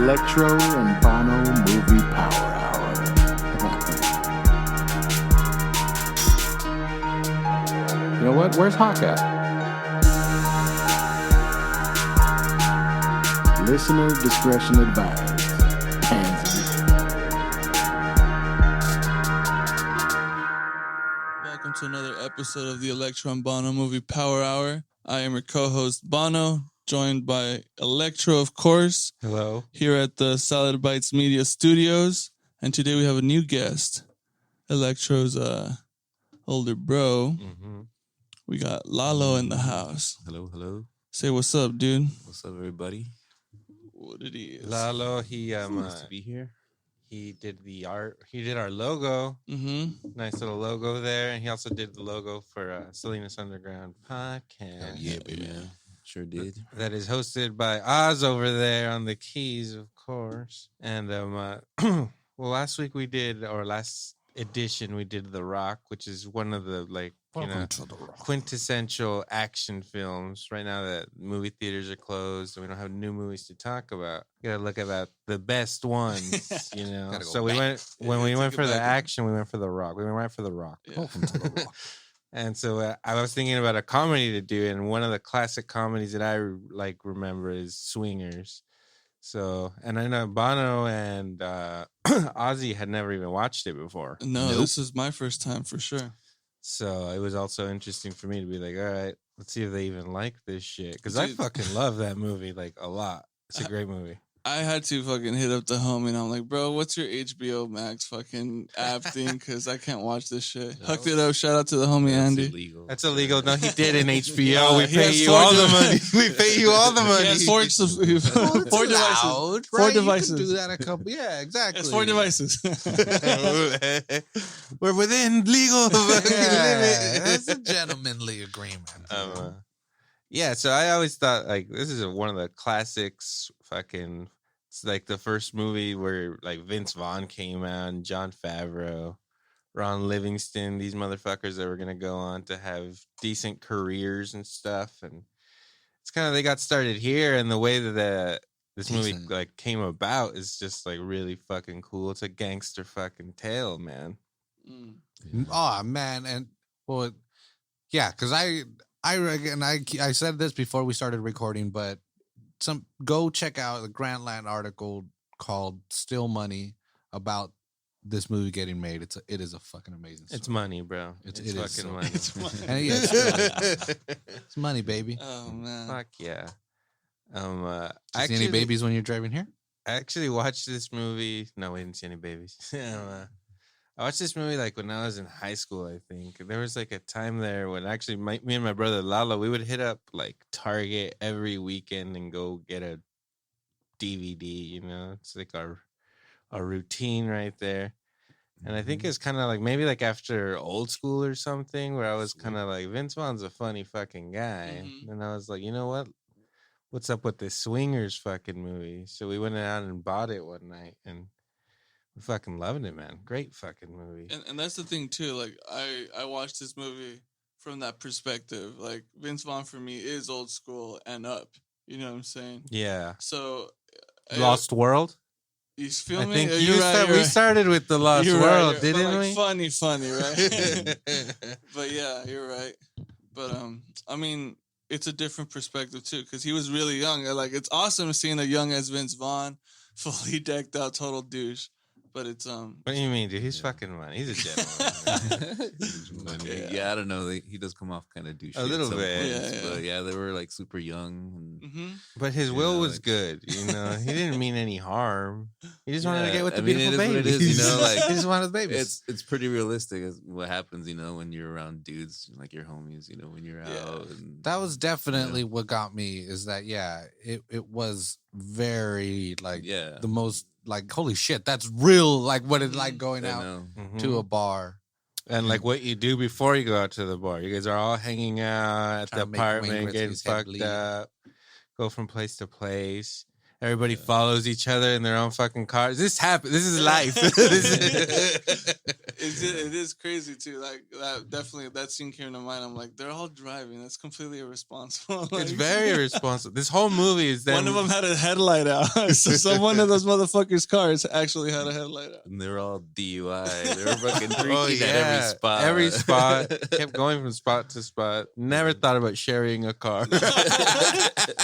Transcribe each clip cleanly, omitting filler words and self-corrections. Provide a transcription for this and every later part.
Electro and Banno Movie Power Hour. You know what? Where's Hawk at? Listener discretion advised. Pansy. Welcome to another episode of the Electro and Banno Movie Power Hour. I am your co-host Banno, joined by Electro, of course. Hello. Here at the Salad Bytes Media Studios. And today we have a new guest. Electro's older bro. Mm-hmm. We got Lalo in the house. Hello. Say what's up, dude. What's up, everybody? What it is. Lalo, he Nice to be here. he did the art. He did our logo. Mm-hmm. Nice little logo there, and he also did the logo for Salinas Underground podcast. Yeah, baby. Yeah. Sure did. That is hosted by Oz over there on the keys, of course. And well, last edition we did The Rock, which is one of the quintessential action films. Right now that movie theaters are closed and we don't have new movies to talk about. You gotta look about the best ones, you know. So we went we went for the action, we went for The Rock. We went right for The Rock. Yeah. Welcome to the Rock. And so I was thinking about a comedy to do, and one of the classic comedies that I remember is Swingers. So, and I know Banno and Ozzy had never even watched it before. No, This is my first time for sure. So it was also interesting for me to be like, all right, let's see if they even like this shit. Because I fucking love that movie a lot. It's a great movie. I had to fucking hit up the homie and I'm like, bro, what's your HBO Max fucking app thing? Because I can't watch this shit. Hooked it up. Shout out to the homie Andy. Illegal. That's illegal. No, he did in HBO. We He pay has you four all the devices. money. We pay you all the money. He has four devices. Allowed, Four right? devices. You can do that a couple. Yeah, exactly. It's 4 devices. We're within legal limit. That's a gentlemanly agreement. Yeah, so I always thought this is one of the classics. Fucking, it's like the first movie where Vince Vaughn came out and John Favreau, Ron Livingston, these motherfuckers that were gonna go on to have decent careers and stuff. And it's kind of, they got started here, and the way that this movie came about is just really fucking cool. It's a gangster fucking tale, man. Oh man, and well, yeah, because I said this before we started recording, but go check out the Grantland article called "Still Money" about this movie getting made. It is a fucking amazing story. It's money, bro. It's fucking money. It's money. And yeah, it's money, baby. Oh, man. Fuck yeah. See any babies when you're driving here? I actually watched this movie. No, we didn't see any babies. I watched this movie when I was in high school, I think. There was a time there when actually me and my brother Lalo, we would hit up Target every weekend and go get a DVD, you know? It's our routine right there. And I think it's kind of maybe after Old School or something, where I was kind of Vince Vaughn's a funny fucking guy. Mm-hmm. And I was like, you know what? What's up with this Swingers fucking movie? So we went out and bought it one night, and we're fucking loving it, man. Great fucking movie. And that's the thing, too. I watched this movie from that perspective. Vince Vaughn, for me, is Old School and up. You know what I'm saying? Yeah. So... Lost World? You feel me? I think we started with the Lost World, didn't we? Funny, right? But yeah, you're right. But I mean, it's a different perspective too, because he was really young. It's awesome seeing a young as Vince Vaughn, fully decked out, total douche. But it's What do you mean, dude? He's fucking money. He's a gentleman. Yeah, I don't know. He does come off kind of douchey. A little bit. Yeah. But yeah, they were super young. And, But his will was good, you know. He didn't mean any harm. He just wanted to get with the it beautiful is babies. what it is, you know, He just wanted babies. it's pretty realistic as what happens, you know, when you're around dudes like your homies, you know, when you're out. And, That was definitely what got me. Is that it was very the most holy shit, that's real. What it's going out to a bar. And what you do before you go out to the bar. You guys are all hanging out at the apartment, getting fucked up, go from place to place. Everybody follows each other in their own fucking cars. This happened. This is life. It is crazy too. Like that, definitely that scene came to mind. I'm like, they're all driving. That's completely irresponsible. It's Like, very irresponsible. This whole movie is them. one of them had a headlight out. So one of those motherfuckers' cars actually had a headlight out. And they were all DUI. They were fucking drinking Oh, at yeah. every spot. Every spot. Kept going from spot to spot. Never thought about sharing a car.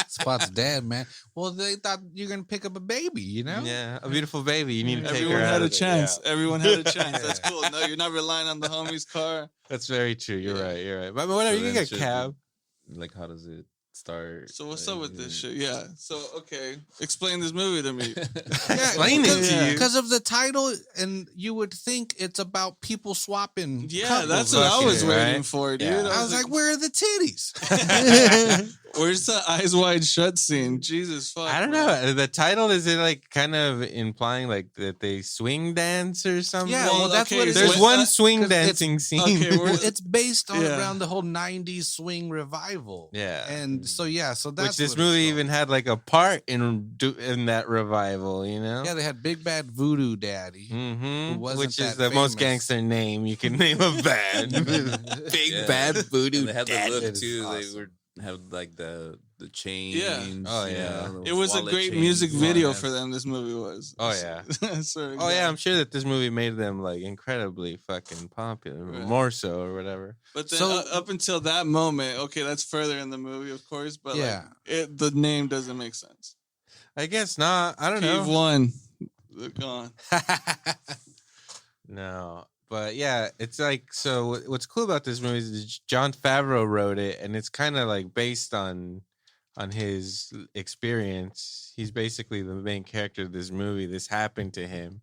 Spot's dead, man. Well, they thought you're gonna pick up a baby, you know? Yeah, a beautiful baby. You need to take Everyone her out had a of it. chance. Yeah. Everyone had a chance. That's cool. No, you're not relying on the homie's car. That's very true. You're Yeah. right. You're right. But whatever, So you can then get a should cab. Like, how does it start? So what's Like, up with this shit? Yeah. So okay, explain this movie to me. Explain it to you. Because of the title, and you would think it's about people swapping. Yeah, couples that's and what I was shit. right? waiting for, dude. Yeah. I was like, where are the titties? where's the eyes wide shut scene? Jesus fuck. I don't man. know. The title is it like kind of implying like that they swing dance or something? Yeah, well, that's what it is. There's When- one swing 'cause it's- dancing scene. Okay, we're- It's based on Yeah. around the whole '90s swing revival. Yeah. and so so that's Which this what it's movie called. even had like a part in that revival, you know? Yeah, they had Big Bad Voodoo Daddy. Mm-hmm. Who wasn't Which is that the most famous. gangster name you can name a band. Big Yeah. Bad Voodoo. And they had the Daddy. look That is too. awesome. They were have like the chain. Oh, yeah. It was a great music video for them. This movie was. Oh, yeah. Sorry, Oh yeah, I'm sure that this movie made them like incredibly fucking popular, Right. more so or whatever. But then So- up until that moment, okay, that's further in the movie, of course. But Yeah. the name doesn't make sense. I guess not. I don't Cave know. one, they're gone. No, but yeah, it's like so. What's cool about this movie is Jon Favreau wrote it, and it's kind of like based on his experience. He's basically the main character of this movie. This happened to him,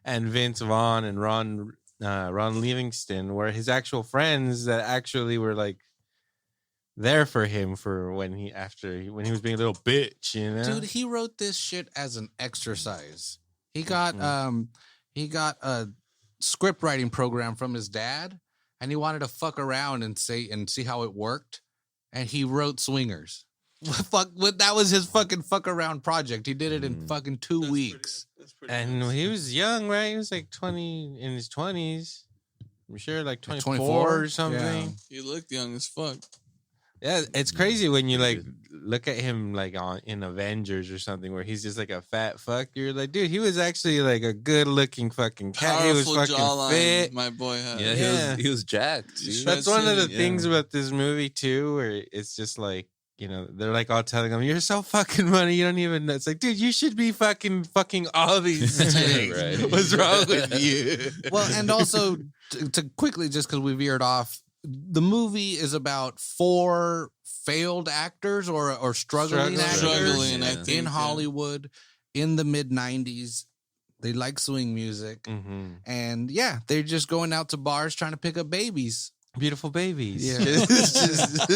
and Vince Vaughn and Ron Livingston were his actual friends that actually were like there for him for when he was being a little bitch, you know. Dude, he wrote this shit as an exercise. He got a script writing program from his dad, and he wanted to fuck around and see how it worked, and he wrote Swingers. That was his fucking fuck around project. He did it in fucking 2 weeks. That's pretty And nice. he was young, right? He was like 20 in his 20s. I'm sure like 24, 24 or something. Yeah. He looked young as fuck. Yeah, it's crazy when you like look at him like in Avengers or something where he's just like a fat fuck. You're like, dude, he was actually like a good looking fucking cat. He was Powerful fucking jawline, fit. my boy had. Yeah, Yeah. he was jacked. Dude. That's one of the Yeah. things about this movie too, where it's just like, you know, they're like all telling him, "You're so fucking funny, you don't even know." It's like, dude, you should be fucking all these things. Right. What's wrong with you? Well, and also to quickly, just because we veered off, the movie is about 4 failed actors or struggling actors Struggling, I Yeah. think, in yeah. Hollywood in the mid '90s. They like swing music, Mm-hmm. and yeah, they're just going out to bars trying to pick up babies. Beautiful babies. Yeah.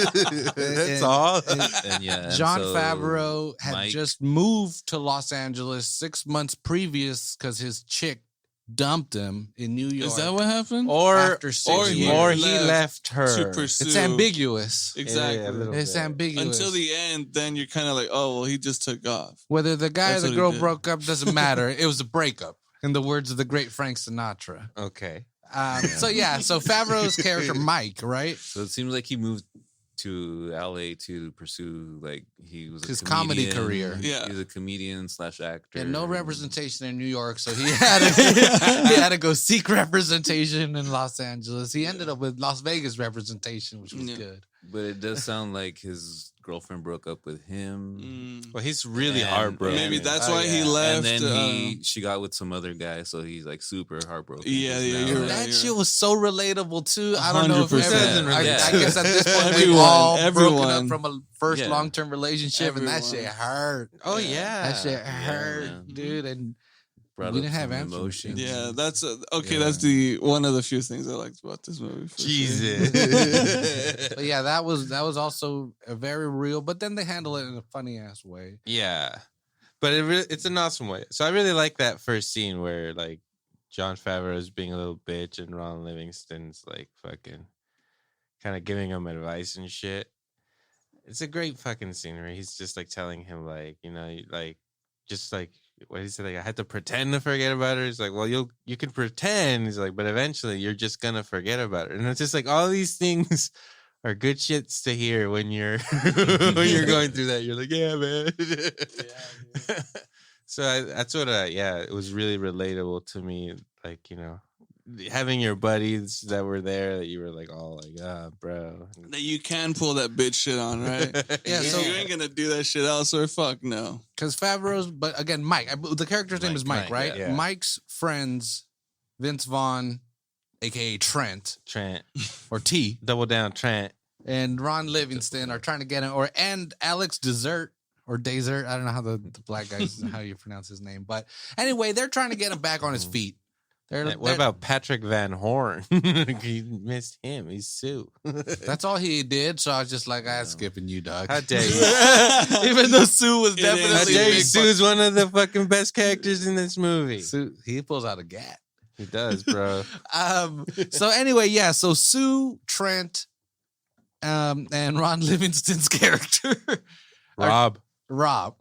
That's And- all. And yeah, and John so Favreau had Mike- just moved to Los Angeles 6 months previous because his chick dumped him in New York. Is that what happened? Or After 6 or he or years. he left her. to pursue. It's ambiguous. Exactly. Yeah, a little It's bit. ambiguous. Until the end, then you're kind of like, oh, well, he just took off. Whether the guy or That's the what he girl did. broke up doesn't matter. It was a breakup, in the words of the great Frank Sinatra. Okay. So Favreau's character Mike, right? So it seems like he moved to LA to pursue like he was His a comedy comedian. career. Yeah. He was a comedian / actor. He had no representation in New York, so he had to go seek representation in Los Angeles. He ended up with Las Vegas representation, which was Yeah. good. But it does sound like his girlfriend broke up with him. Mm. Well, he's really And heartbroken. Maybe that's Oh, why he yeah. left. And then she got with some other guy, so he's like super heartbroken. Yeah, 'cause yeah, now, you're like, right. That shit was so relatable too. I don't know if 100%. I Yeah. guess at this point we've Everyone, all broken everyone. up from a first Yeah. long-term relationship, and that shit Everyone. hurt. Oh Yeah. yeah. That shit hurt, man. dude. And brought we up didn't have some answers. emotions. Yeah, that's okay. Yeah. That's the one of the few things I liked about this movie. for sure. Jesus. but yeah, that was also a very real. But then they handle it in a funny ass way. Yeah, but it's an awesome way. So I really like that first scene where like John Favreau is being a little bitch and Ron Livingston's like fucking kind of giving him advice and shit. It's a great fucking scene where he's just like telling him like, you know, like just like, what he said, like, I had to pretend to forget about her. He's like, well, you can pretend. He's like, but eventually you're just gonna forget about her. And it's just like all these things are good shits to hear when you're when you're going through that. You're like, yeah, man. So that's what, it was really relatable to me. Like, you know, having your buddies that were there that you were like, oh, like, bro. That you can pull that bitch shit on, right? Yeah, so you ain't gonna do that shit elsewhere. Fuck no. because Favreau's, but again, Mike. The character's name is Mike, right? yeah. Mike's friends, Vince Vaughn, aka Trent or T, Double down, Trent. and Ron Livingston are trying to get him, and Alex Desert or Desert. I don't know how the black guys how you pronounce his name, but anyway, they're trying to get him back on his feet. What about Patrick Van Horn? You missed him. He's Sue. That's all he did. So I was just like, I'm skipping you, dog. How dare you? Even though Sue was It is. definitely How a dare you? big Sue's one of the fucking best characters in this movie. Sue, he pulls out a gat. He does, bro. So anyway, yeah. So Sue, Trent, and Ron Livingston's character, Rob. Rob,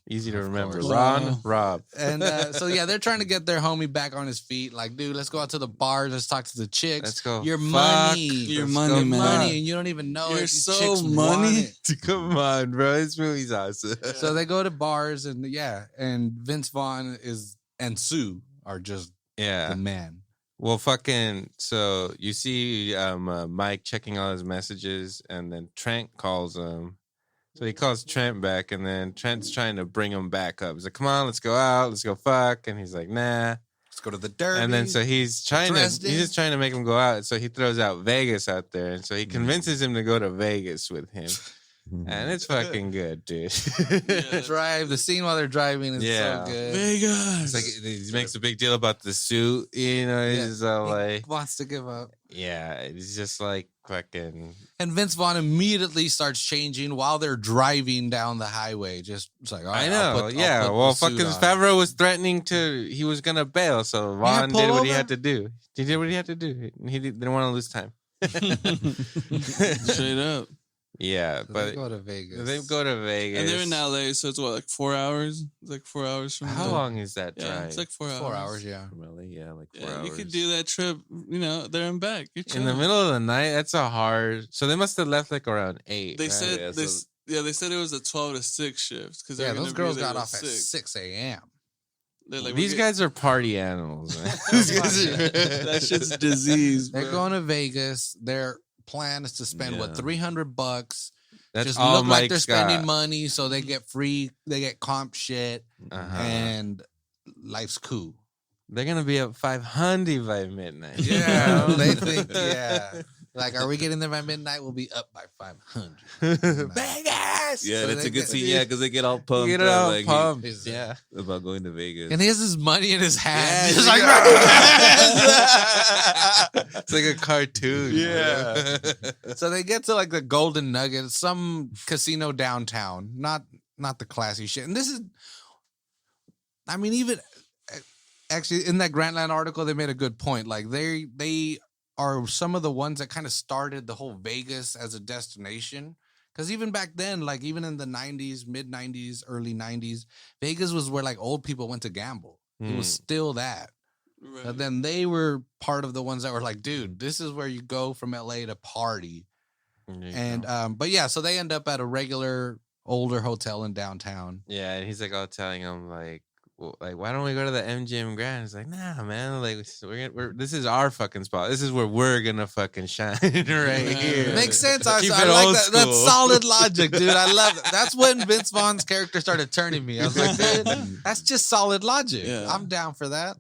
Easy to remember. course. Ron, Rob. and so yeah, they're trying to get their homie back on his feet. Like, dude, let's go out to the bar. Let's talk to the chicks. Let's go. Your Fuck. money, Your Let's money, go man. money, and you don't even know You're it. These so chicks want money. it. Come on, bro. This movie's awesome. So they go to bars, and and Vince Vaughn and Sue are just Yeah. the man. Well, so you see Mike checking all his messages, and then Trent calls him. So he calls Trent back, and then Trent's trying to bring him back up. He's like, come on, let's go out, let's go fuck. And he's like, nah. Let's go to the derby. And then so he's Dresden. just trying to make him go out. So he throws out Vegas out there. And so he convinces him to go to Vegas with him. And it's fucking good, dude. drive the scene while they're driving is Yeah. so good. Vegas. It's like he makes a big deal about the suit, you know. He's all like, Wants to give up. yeah, it's just like fucking. And Vince Vaughn immediately starts changing while they're driving down the highway. Just it's like, all right, I know, I'll put well, the suit fucking on. Favreau was threating he was gonna bail, so Vaughn pull did what he over. had to do. He did what he had to do. He didn't want to lose time. Straight up. Yeah, So but they go to Vegas. they go to Vegas. And they're in LA, so it's what, like 4 hours? It's like 4 hours from How there. long is that drive? Yeah, it's like 4 hours. 4 hours, yeah. From LA, yeah, like 4 Yeah, hours. you could do that trip, there and back. You're In the chilling. middle of the night. That's a hard. So they must have left like around 8. They right? said Yeah, this. Yeah, they said it was a 12 to 6 shift because Yeah, those girls got off at 6 a.m. They're like, These guys are party animals, man. that shit's disease. They're bro. going to Vegas. Their plan is to spend Yeah. $300. That's Just all look like Mike's they're spending got. money, so they get comp shit, Uh-huh. and life's cool. They're gonna be up 500 by midnight. Yeah, they think, like, are we getting there by midnight? We'll be up by 500. Vegas. Yeah, So that's they a good get- scene. Yeah, because they get all pumped. Get it up, all like, pumped. He's- Yeah. about going to Vegas. And he has his money in his hand. Yeah, He's it's like, It's like a cartoon. Yeah. So they get to like the Golden Nugget, some casino downtown, not the classy shit. And this is, I mean, even actually in that Grantland article, they made a good point. Like they are some of the ones that kind of started the whole Vegas as a destination. Because even back then, like even in the 90s, mid 90s, early 90s, Vegas was where like old people went to gamble. It was still that. Right. But then they were part of the ones that were like, dude, this is where you go from LA to party. And but yeah, so they end up at a regular older hotel in downtown. yeah, and he's like all telling him like, why don't we go to the MGM Grand? He's like, nah, man, like we're this is our fucking spot. This is where we're gonna fucking shine right here. Makes sense. I Keep like it old that. That's school. solid logic, dude. I love it. That's when Vince Vaughn's character started turning me. I was like, dude, that's just solid logic. Yeah. I'm down for that.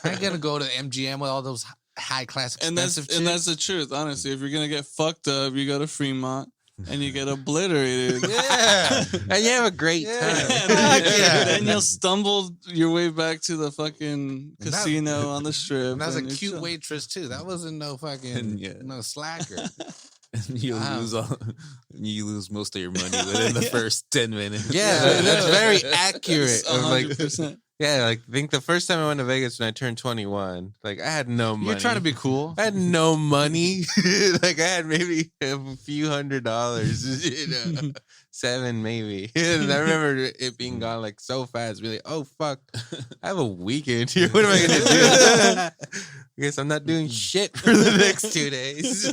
I ain't gonna go to MGM with all those high class and expensive that's and that's the truth. Honestly, if you're gonna get fucked up, you go to Fremont and you get obliterated. yeah. And you have a great Yeah. time. Yeah. Then you'll stumble your way back to the fucking And that- casino on the strip. And that was a and you're cute chilling. waitress too. That wasn't no fucking Yeah. no slacker. you Wow. you lose most of your money within the Yeah. first 10 minutes. Yeah, that's very accurate. It's Of like 100%. Yeah, like I think the first time I went to Vegas when I turned 21, like I had no money. You're trying to be cool. I had no money. Like I had maybe a few $100s, $7 maybe. And I remember it being gone like so fast. Really, oh fuck, I have a weekend here. What am I gonna do? I guess I'm not doing shit for the next 2 days.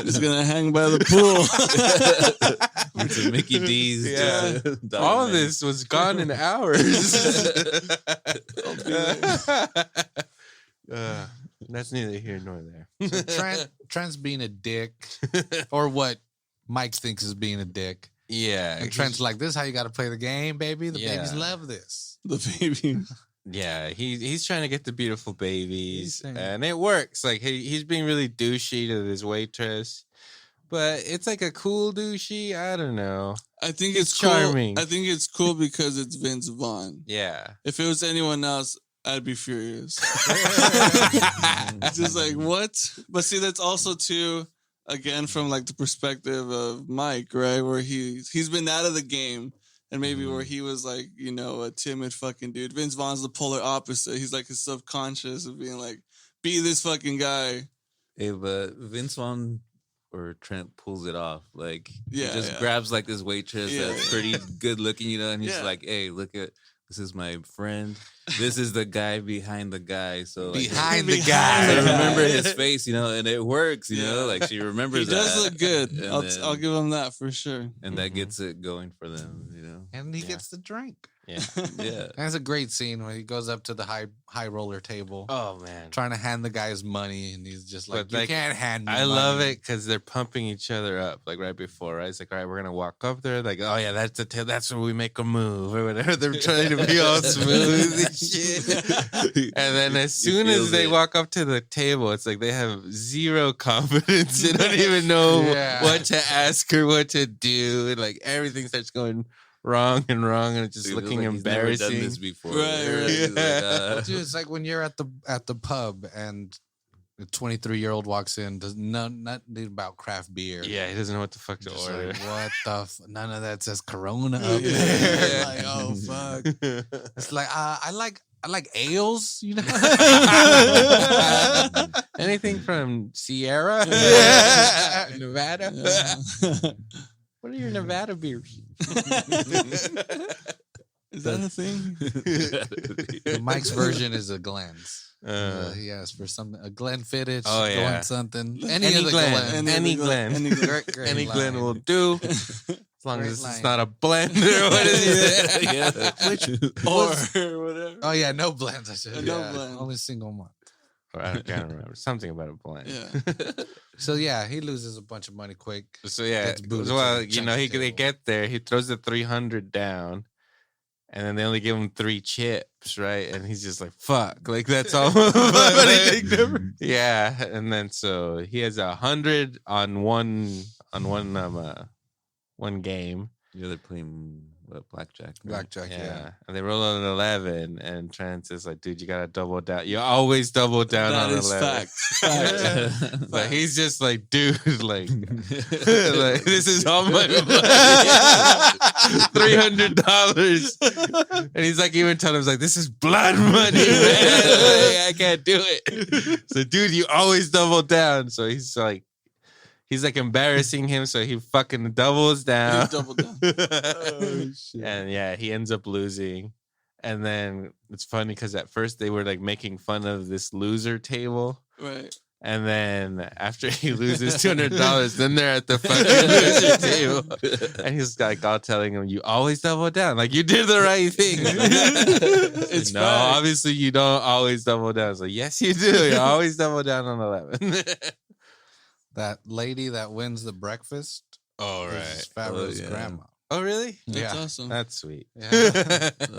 Just gonna hang by the pool. It's a Mickey D's. Yeah. All of this was gone in hours. That's neither here nor there. So Trent's being a dick, or what Mike thinks is being a dick. Yeah. And Trent's like, "This is how you got to play the game, baby. The Yeah. babies love this." The baby. Yeah, he's trying to get the beautiful babies, saying- and it works. Like he's being really douchey to this waitress, but it's like a cool douchey. I don't know. I think It's it's cool. charming. I think it's cool because it's Vince Vaughn. Yeah, If it was anyone else, I'd be furious. It's just like, what? But see, that's also too, again, from like the perspective of Mike, right? Where he's been out of the game. And maybe where he was like, a timid fucking dude. Vince Vaughn's the polar opposite. He's like his subconscious of being like, be this fucking guy. Hey, but Vince Vaughn or Trent pulls it off. Like, Yeah, he just yeah. grabs like this waitress Yeah, that's yeah. pretty good looking, and he's Yeah. like, hey, look at, this is my friend. This is the guy behind the guy. So like, Behind the Behind guy. I the guy. remember his face, and it works, Yeah. Like she remembers He does that. look good. And I'll then- give him that for sure. And that gets it going for them, And he Yeah. gets the drink. yeah. Yeah. And it's a great scene when he goes up to the high roller table, Oh man, trying to hand the guy his money, and he's just like, But, "You like, can't hand me I love money." it because they're pumping each other up like right before. Right, it's like, all right, we're gonna walk up there. Like, oh yeah, that's where we make a move or whatever. They're trying to be all smooth and shit. And then as He soon as feels they it. walk up to the table, it's like they have zero confidence. They don't even know Yeah. what to ask or what to do. And like everything starts going wrong, and it's just He feels looking like he's never embarrassing. done this before. Right. He's like, Yeah. Dude, it's like when you're at the pub and a 23-year-old walks in, does nothing about craft beer. Yeah, he doesn't know what the fuck to Just order. like, what the? None of that says Corona up Yeah. there. Yeah. Like, oh fuck. It's like I like ales, Anything from Sierra? Yeah. Nevada? Yeah. What are your Nevada beers? Is that a thing? Mike's version is a Glen's. Uh, He asked for something, a Glenfiddich, Oh, yeah. Glen something, Any any of the Glen. Glen. Any Glen. Any Glen. Great, great Any Glen line. will do. As long Great as it's line. not a blend or what is it? yeah. Or whatever. Oh yeah, no blends. I said No yeah, blend. only single month. Or I can't remember. Something about a blend. Yeah. So yeah, he loses a bunch of money quick. So yeah, Gets booted to well, the you know, chunky they table. get there. He throws the 300 down, and then they only give him 3 chips, right? And he's just like, "Fuck!" Like that's all. Yeah, and then so he has 100 on one game. Yeah, they're playing blackjack. right? Blackjack, Yeah. yeah. And they roll on an 11, and Trent is like, "Dude, you gotta double down. You always double down That on is 11." fact. But he's just like, dude, like, like this is all my money. $300. And he's like, even telling him, like, this is blood money, man. Like, I can't do it. So, dude, you always double down. So he's like embarrassing him. So he fucking doubles down. He doubled down. Oh, shit. And yeah, he ends up losing. And then it's funny because at first they were like making fun of this loser table. Right. And then after he loses $200, then they're at the fucking loser table. And he's like all telling him, you always double down. Like, you did the right thing. It's no, fact. obviously you don't always double down. It's like, yes, you do. You always double down on 11. That lady that wins the breakfast Oh, is Favreau's yeah. grandma. Oh, really? That's Yeah. awesome. That's sweet. Yeah. Oh,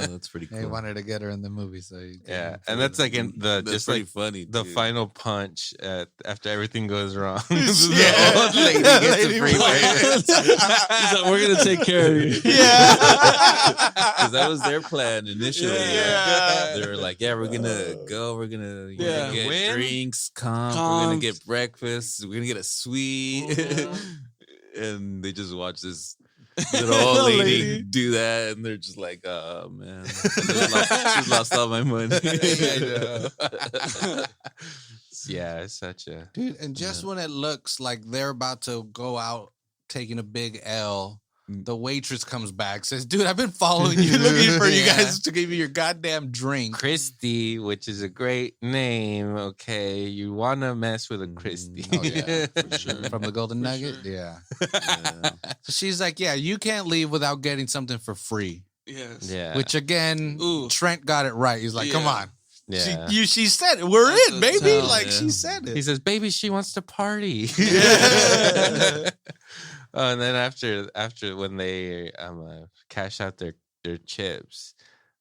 that's pretty cool. He wanted to get her in the movie, so he Yeah. And that's like in the That's just pretty like funny. the dude. final punch after everything goes wrong. Yeah. The old lady gets Lady a free He's like, we're gonna take care of you. Because that was their plan initially. Yeah. They were like, yeah, we're gonna go. We're gonna Yeah. get Win? drinks, comp. We're gonna Comp. get breakfast. We're gonna get a suite. Mhm. And they just watch this little old lady do that, and they're just like, "Oh man, she's lost all my money." Yeah, it's such a Dude, and just when it looks like they're about to go out taking a big L, the waitress comes back, says, "Dude, I've been following you, looking for you guys to give you your goddamn drink." Christy, which is a great name. Okay, you want to mess with a Christy? Oh, yeah, for sure. From the Golden Nugget, sure. yeah. So she's like, "Yeah, you can't leave without getting something for free." Yes. Yeah, Which again, Ooh. Trent got it right. He's like, "Come Yeah. on." yeah. She said it. We're That's in, a baby. tell, Like yeah. she said it. He says, "Baby, she wants to party." Yeah. Oh, and then after when they cash out their chips,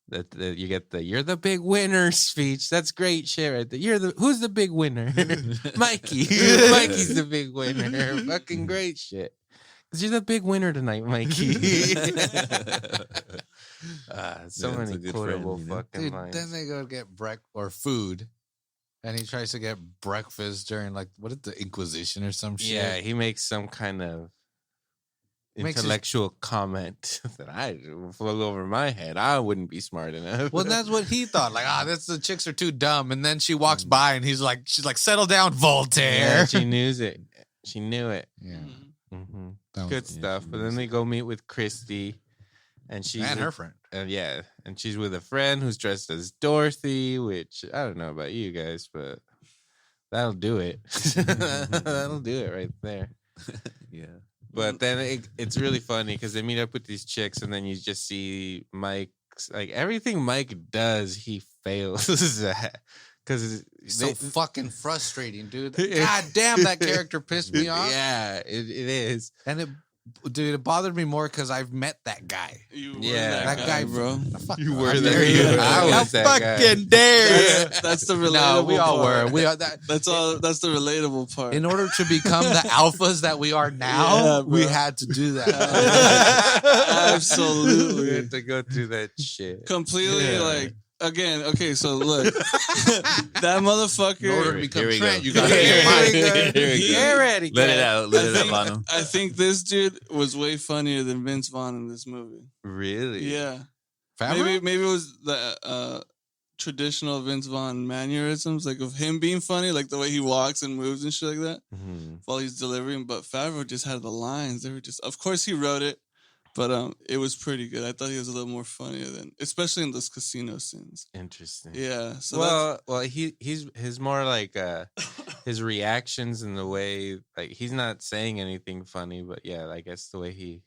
that you get the "You're the big winner" speech. That's great shit right there. Who's the big winner? Mikey. Mikey's the big winner. Fucking great shit. Because you're the big winner tonight, Mikey. So Yeah, it's many a good quotable friend, you know? fucking Dude, lines. then they go get food, and he tries to get breakfast during what is the Inquisition or some shit? Yeah, he makes some kind of Makes his- intellectual comment that I flew over my head. I wouldn't be smart enough. Well, that's what he thought. Like, the chicks are too dumb. And then she walks by, and she's like, "Settle down, Voltaire." Yeah, she knew it. She knew it. Yeah, Mhm. Hmm that was- Good stuff. But then they go meet with Christy, and she's and her friend. yeah, and she's with a friend who's dressed as Dorothy. Which I don't know about you guys, but that'll do it. That'll do it right there. Yeah. But then it's really funny because they meet up with these chicks, and then you just see Mike's everything Mike does, he fails at because So fucking frustrating, dude. God damn, that character pissed me off. Yeah, it is. And it bothered me more because I've met that guy. You were Yeah. that guy, bro. Fuck You no, were how that dare you. guy. I was that guy. fucking dare you. That's the relatable No, we all part. were. We are that. That's the relatable part. In order to become the alphas that we are now, Yeah, we bro. had to do that. Absolutely. We had to go through that shit. Completely Yeah. again, okay, so look. That motherfucker. In order to Here become we Trent, go. you got to Here get Mike. we go. Here we go. Get ready. Let it kid. out. Let it out, think- Bono. I think this dude was way funnier than Vince Vaughn in this movie. Really? Yeah. Favreau? Maybe it was the traditional Vince Vaughn mannerisms, like of him being funny, like the way he walks and moves and shit like that Mhm. while he's delivering. But Favreau just had the lines. They were just, of course, he wrote it, but it was pretty good. I thought he was a little more funnier than, especially in those casino scenes. Interesting. Yeah. So Well, he's more like his reactions and the way he's not saying anything funny, but yeah, I guess the way he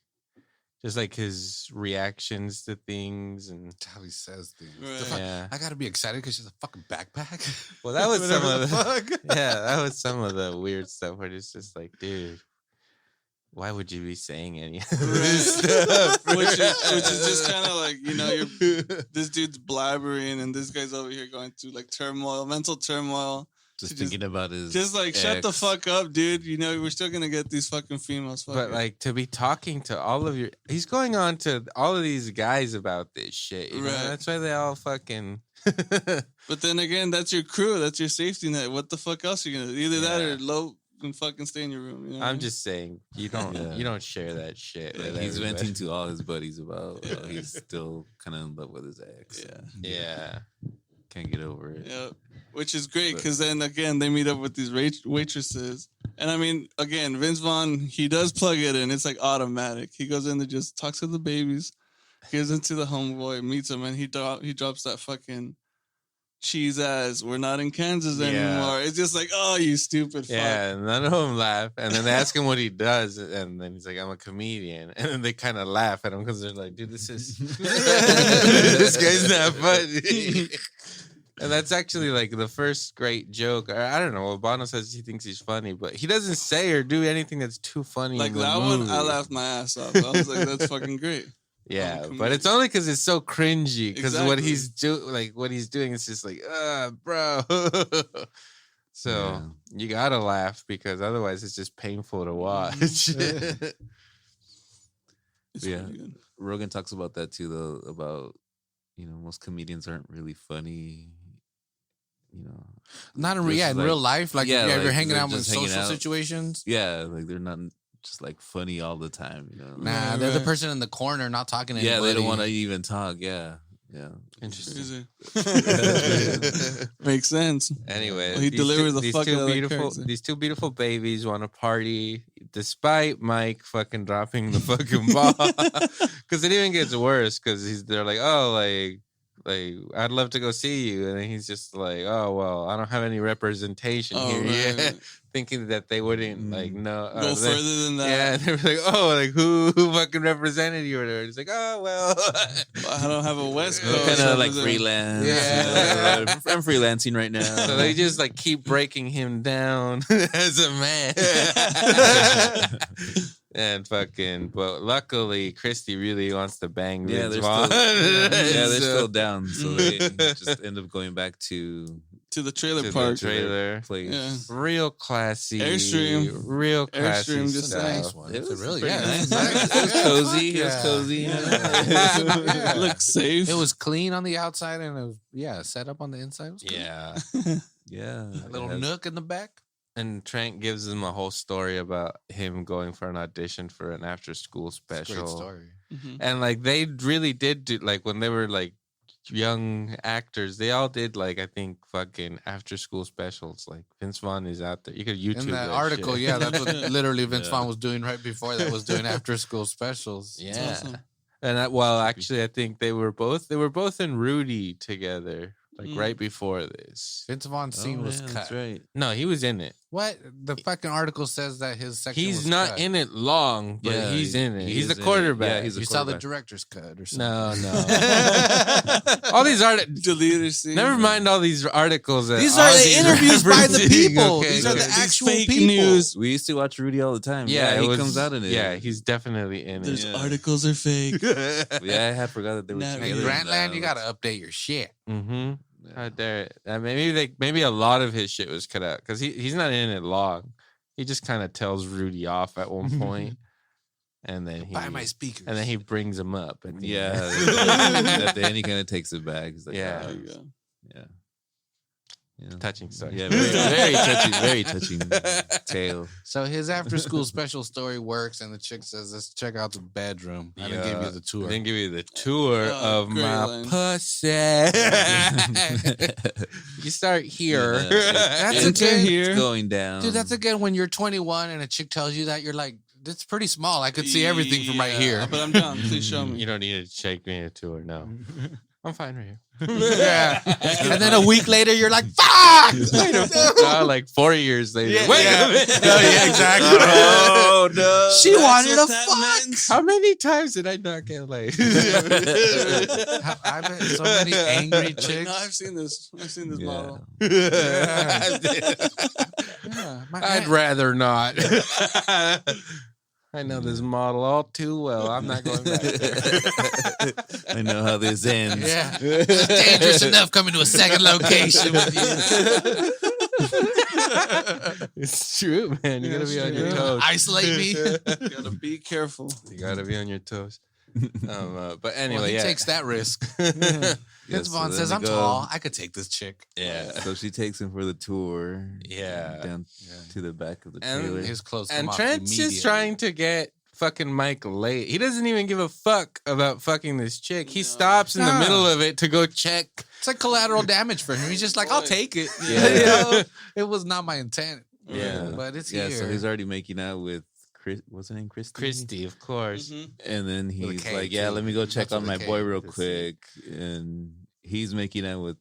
just like his reactions to things and That's how he says things. Right. The fuck- yeah. I gotta be excited because she's a fucking backpack. Well, that was some Whatever of the the fuck. yeah, that was some of the weird stuff where it's just like, dude, why would you be saying any of this stuff? which is just kind of like, this dude's blabbering and this guy's over here going through like mental turmoil. Just Just- thinking about his. Just like, shut the ex. fuck up, dude. We're still gonna get these fucking females. Fuck But it. like to be talking to all of he's going on to all of these guys about this shit. You know? Right. That's why they all fucking. But then again, that's your crew. That's your safety net. What the fuck else are you gonna do? Either that Yeah. or low and fucking stay in your room. You know what I I'm mean? just saying you don't Yeah. you don't share that shit. Yeah, with he's everybody. venting to all his buddies about how he's still kind of in love with his ex. Yeah. Yeah. Can't get over it. Yeah. Which is great But- because then again they meet up with these waitresses, and I mean again Vince Vaughn, he does plug it in. It's like automatic. He goes in there, just talks to the babies, goes into the homeboy, meets him, and he drops that fucking cheese ass. We're not in Kansas Yeah. anymore. It's just like, oh, you stupid fuck. Yeah, and none of them laugh. And then they ask him what he does, and then he's like, "I'm a comedian." And then they kind of laugh at him because they're like, "Dude, this is this guy's not funny." And that's actually like the first great joke. Or, I don't know. Well, Bono says he thinks he's funny, but he doesn't say or do anything that's too funny. Like in the that one, movie. I laughed my ass off. I was like, that's fucking great. Yeah, comedian. but it's only because it's so cringy. Because what Exactly. what he's doing is just like, bro. So Yeah. you gotta laugh because otherwise it's just painful to watch. It's Yeah. really good. Rogan talks about that too, though. About most comedians aren't really funny. Not in This in is real life. Like, yeah, if you're like, hanging they're out with just hanging social out. situations. Yeah, like they're not just like funny all the time. You know. Nah, they're the person in the corner not talking to Yeah, anybody. they don't want to even talk. Yeah. Interesting. Crazy. Makes sense. Anyway, Well, he delivers the fuck out of that character. These two beautiful babies want to party, despite Mike fucking dropping the fucking ball. Because it even gets worse. Because they're like, oh, like I'd love to go see you, and then he's just like, oh well, I don't have any representation here yet. Thinking that they wouldn't like no go further than that. Yeah, and they were like, oh, like who fucking represented you or whatever. It's like, oh well, I don't have a West Coast. Kind of like freelance. Yeah. I'm freelancing right now. So they just like keep breaking him down as a man. And fucking, but luckily, Christy really wants to bang Vince Vaughn. They're still down. So they just end up going back to the trailer park. Place. Yeah. Real classy. Airstream. Real classy. Airstream, just stuff. a nice one. It was really pretty nice. It was cozy. It was cozy. Yeah. Looks safe. It was clean on the outside and it was set up on the inside. It was cool. Yeah. Yeah. A little nook in the back. And Trent gives them a whole story about him going for an audition for an after-school special. Great story. Mhm. And like they really did do, like when they were like young actors, they all did like I think fucking after-school specials. Like Vince Vaughn is out there. You could YouTube In that that article, shit. yeah, that's what literally Vince Yeah. Vaughn was doing right before that. Was doing after-school specials. Yeah. awesome. And well, actually, I think they were both in Rudy together, like Mm. right before this. Vince Vaughn's scene was cut. That's right. No, he was in it. What? The fucking article says that his section He's was not cut. in it long, but Yeah, he's in it. he He's is the in it. quarterback. Yeah, he's a You saw the quarterback. director's cut or something. No. All these Deleted scene. Never mind all these articles. That These are the Ozzy's interviews by the referencing, people. okay? These are the These actual fake people. news. We used to watch Rudy all the time. Yeah, he it was- comes out in it. Yeah, he's definitely in There's it. Yeah. articles are fake. Yeah, I had forgot that they were Nah, Hey, together. Grantland, you gotta update your shit. Mm-hmm. Yeah. How dare it? Maybe a lot of his shit was cut out because he's not in it long. He just kind of tells Rudy off at one point, and then Buy my speakers. and then he brings him up. At the Yeah. end. At the end, he kind of takes it back. He's like, Yeah. There you go. yeah. Yeah. touching stuff. Yeah, very touching tale. So his after-school special story works, and the chick says, "Let's check out the bedroom." I didn't give you the tour. Then give you the tour Oh, of great my line. pussy. You start here. Yeah. That's Enter again, here. It's going down. dude. That's again when you're 21 and a chick tells you that, you're like, "It's pretty small. I could see everything from right Yeah, here." But I'm down. Please show me. You don't need to shake me a tour. No, I'm fine right here. Yeah. And then a week later, you're like, "Fuck!" Like 4 years later. Yeah, Wait yeah. a minute. Oh, yeah, exactly. Oh no! She wanted what to that fuck. meant? How many times did I not get laid? I've met so many angry Like, chicks. no, I've seen this. I've seen this Yeah. model. Yeah, I'd rather not. I know this model all too well. I'm not going back there. I know how this ends. Yeah. It's dangerous enough coming to a second location with you. It's true, man. You gotta be on your true. toes. Isolate me. Gotta be careful. You gotta be on your toes. But anyway, Well, he yeah. takes that risk. Yeah, Vince so Vaughn then says, they "I'm go- tall. I could take this chick." Yeah. So she takes him for the tour. Yeah. Down to the back of the And trailer. His clothes come And off Trent's just immediately. trying to get fucking Mike laid. He doesn't even give a fuck about fucking this chick. He No. stops in the Nah. middle of it to go check. It's like collateral damage for him. He's just like, "I'll Boy. take it." Yeah. You know? It was not my intent. Yeah. But it's Yeah, here. so he's already making out with Chris. What's her name? Christy. Christy, of course. Mhm. And then With a he's K, like, "Yeah, too. let me go check That's on with my a boy K. real Christy. quick." And he's making out with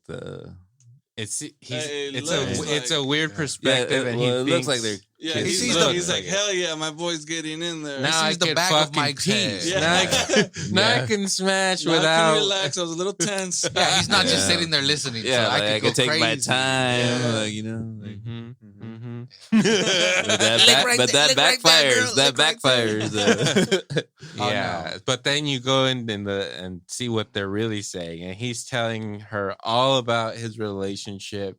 It's It it's looks a weird like- perspective, and he it looks like thinks- they're Yeah, He he's, sees like, the- he's like, hell yeah, my boy's getting in there. Now I sees the can back of fucking Mike's peace. head. Yeah. Now I can, now I Yeah. can smash Now I can without. relax. I was a little tense. Yeah, he's not just Yeah. sitting there listening. yeah, so like, I could go take my crazy. time, Yeah. like, you know. Like, Mhm, mhm. but Lick that right there, backfires. girl, That lick right backfires. Oh, Yeah, no. but then you go in and see what they're really saying, and he's telling her all about his relationship,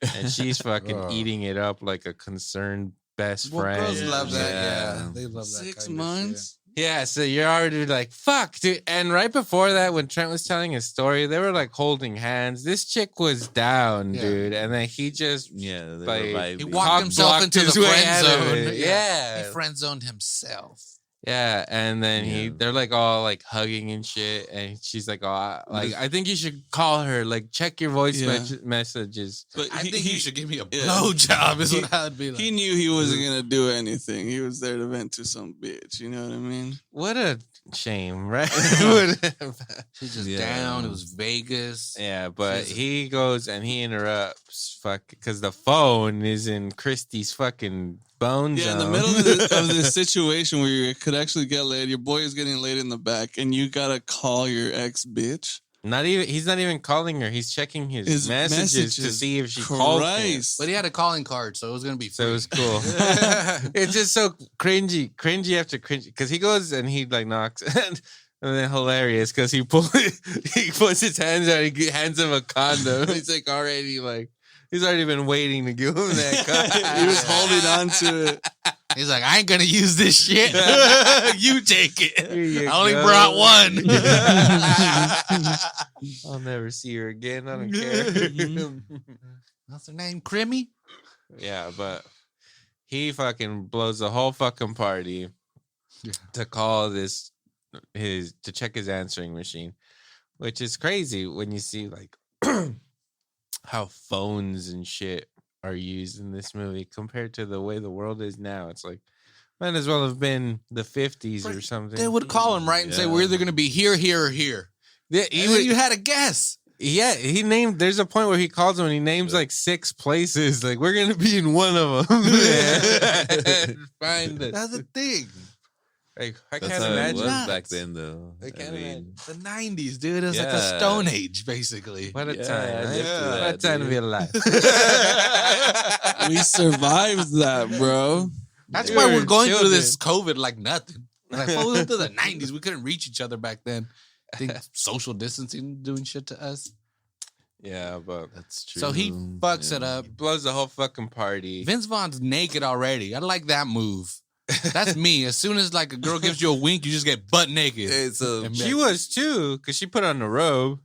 and she's fucking Oh. eating it up like a concerned best Well, friend. girls love that. Yeah. Yeah, they love that. 6 kind of months. Yeah, so you're already like, fuck, dude. And right before that, when Trent was telling his story, they were like holding hands. This chick was down, Yeah. dude. And then he just Yeah, they like, revived He it. walked cock himself blocked into the his way friend out of zone. it. Yeah. He friend zoned himself. Yeah, and then Yeah. they're like all like hugging and shit, and she's like, "Oh, like I think you should call her. Like, check your voice messages." But I think you should give me a yeah. blowjob. Is He- what I would be like. He knew he wasn't gonna do anything. He was there to vent to some bitch. You know what I mean? What a shame, right? She's just Yeah. down. It was Vegas. Yeah, but She's- he goes and he interrupts, because the phone is in Christie's fucking bone Yeah, in the zone. middle of this situation where you could actually get laid, your boy is getting laid in the back, and you gotta call your ex bitch. He's not even calling her. He's checking his messages to see if she called him. Christ. But he had a calling card, so it was gonna be free. So it was cool. It's just so cringy after cringy, because he goes and he like knocks, and then hilarious because he puts his hands out, he hands him a condom. He's like already like he's already been waiting to give him that condom. He was holding on to it. He's like, I ain't gonna use this shit. You take Here it. you I only go. brought one. I'll never see her again. I don't care. What's her name? Crimmy? Yeah, but he fucking blows the whole fucking party to call to check his answering machine, which is crazy when you see like how phones and shit are used in this movie compared to the way the world is now. It's like might as well have been the 50s or something. They would call him, right, and say, we're either gonna be here, here, or here. Yeah, And then you had a guess. Yeah, he named. There's a point where he calls them and he names like 6 places. Like we're gonna be in one of them. Find it. That's the thing. Like I That's can't how it imagine. was Nuts. back then, though. I can't imagine. The 90s, dude. It was like a Yeah. Stone Age, basically. What a Yeah, time! I Right? lived through What a that, time to dude. be alive. We survived that, bro. That's We why were we're going through children. this COVID like nothing. Like, well, we went through the 90s. We couldn't reach each other back then. I think social distancing doing shit to us. Yeah, but That's true. So he fucks it up. blows the whole fucking party. Vince Vaughn's naked already. I like that move. That's me. As soon as like a girl gives you a wink, you just get butt naked. Hey, so And She was too, because she put on the robe.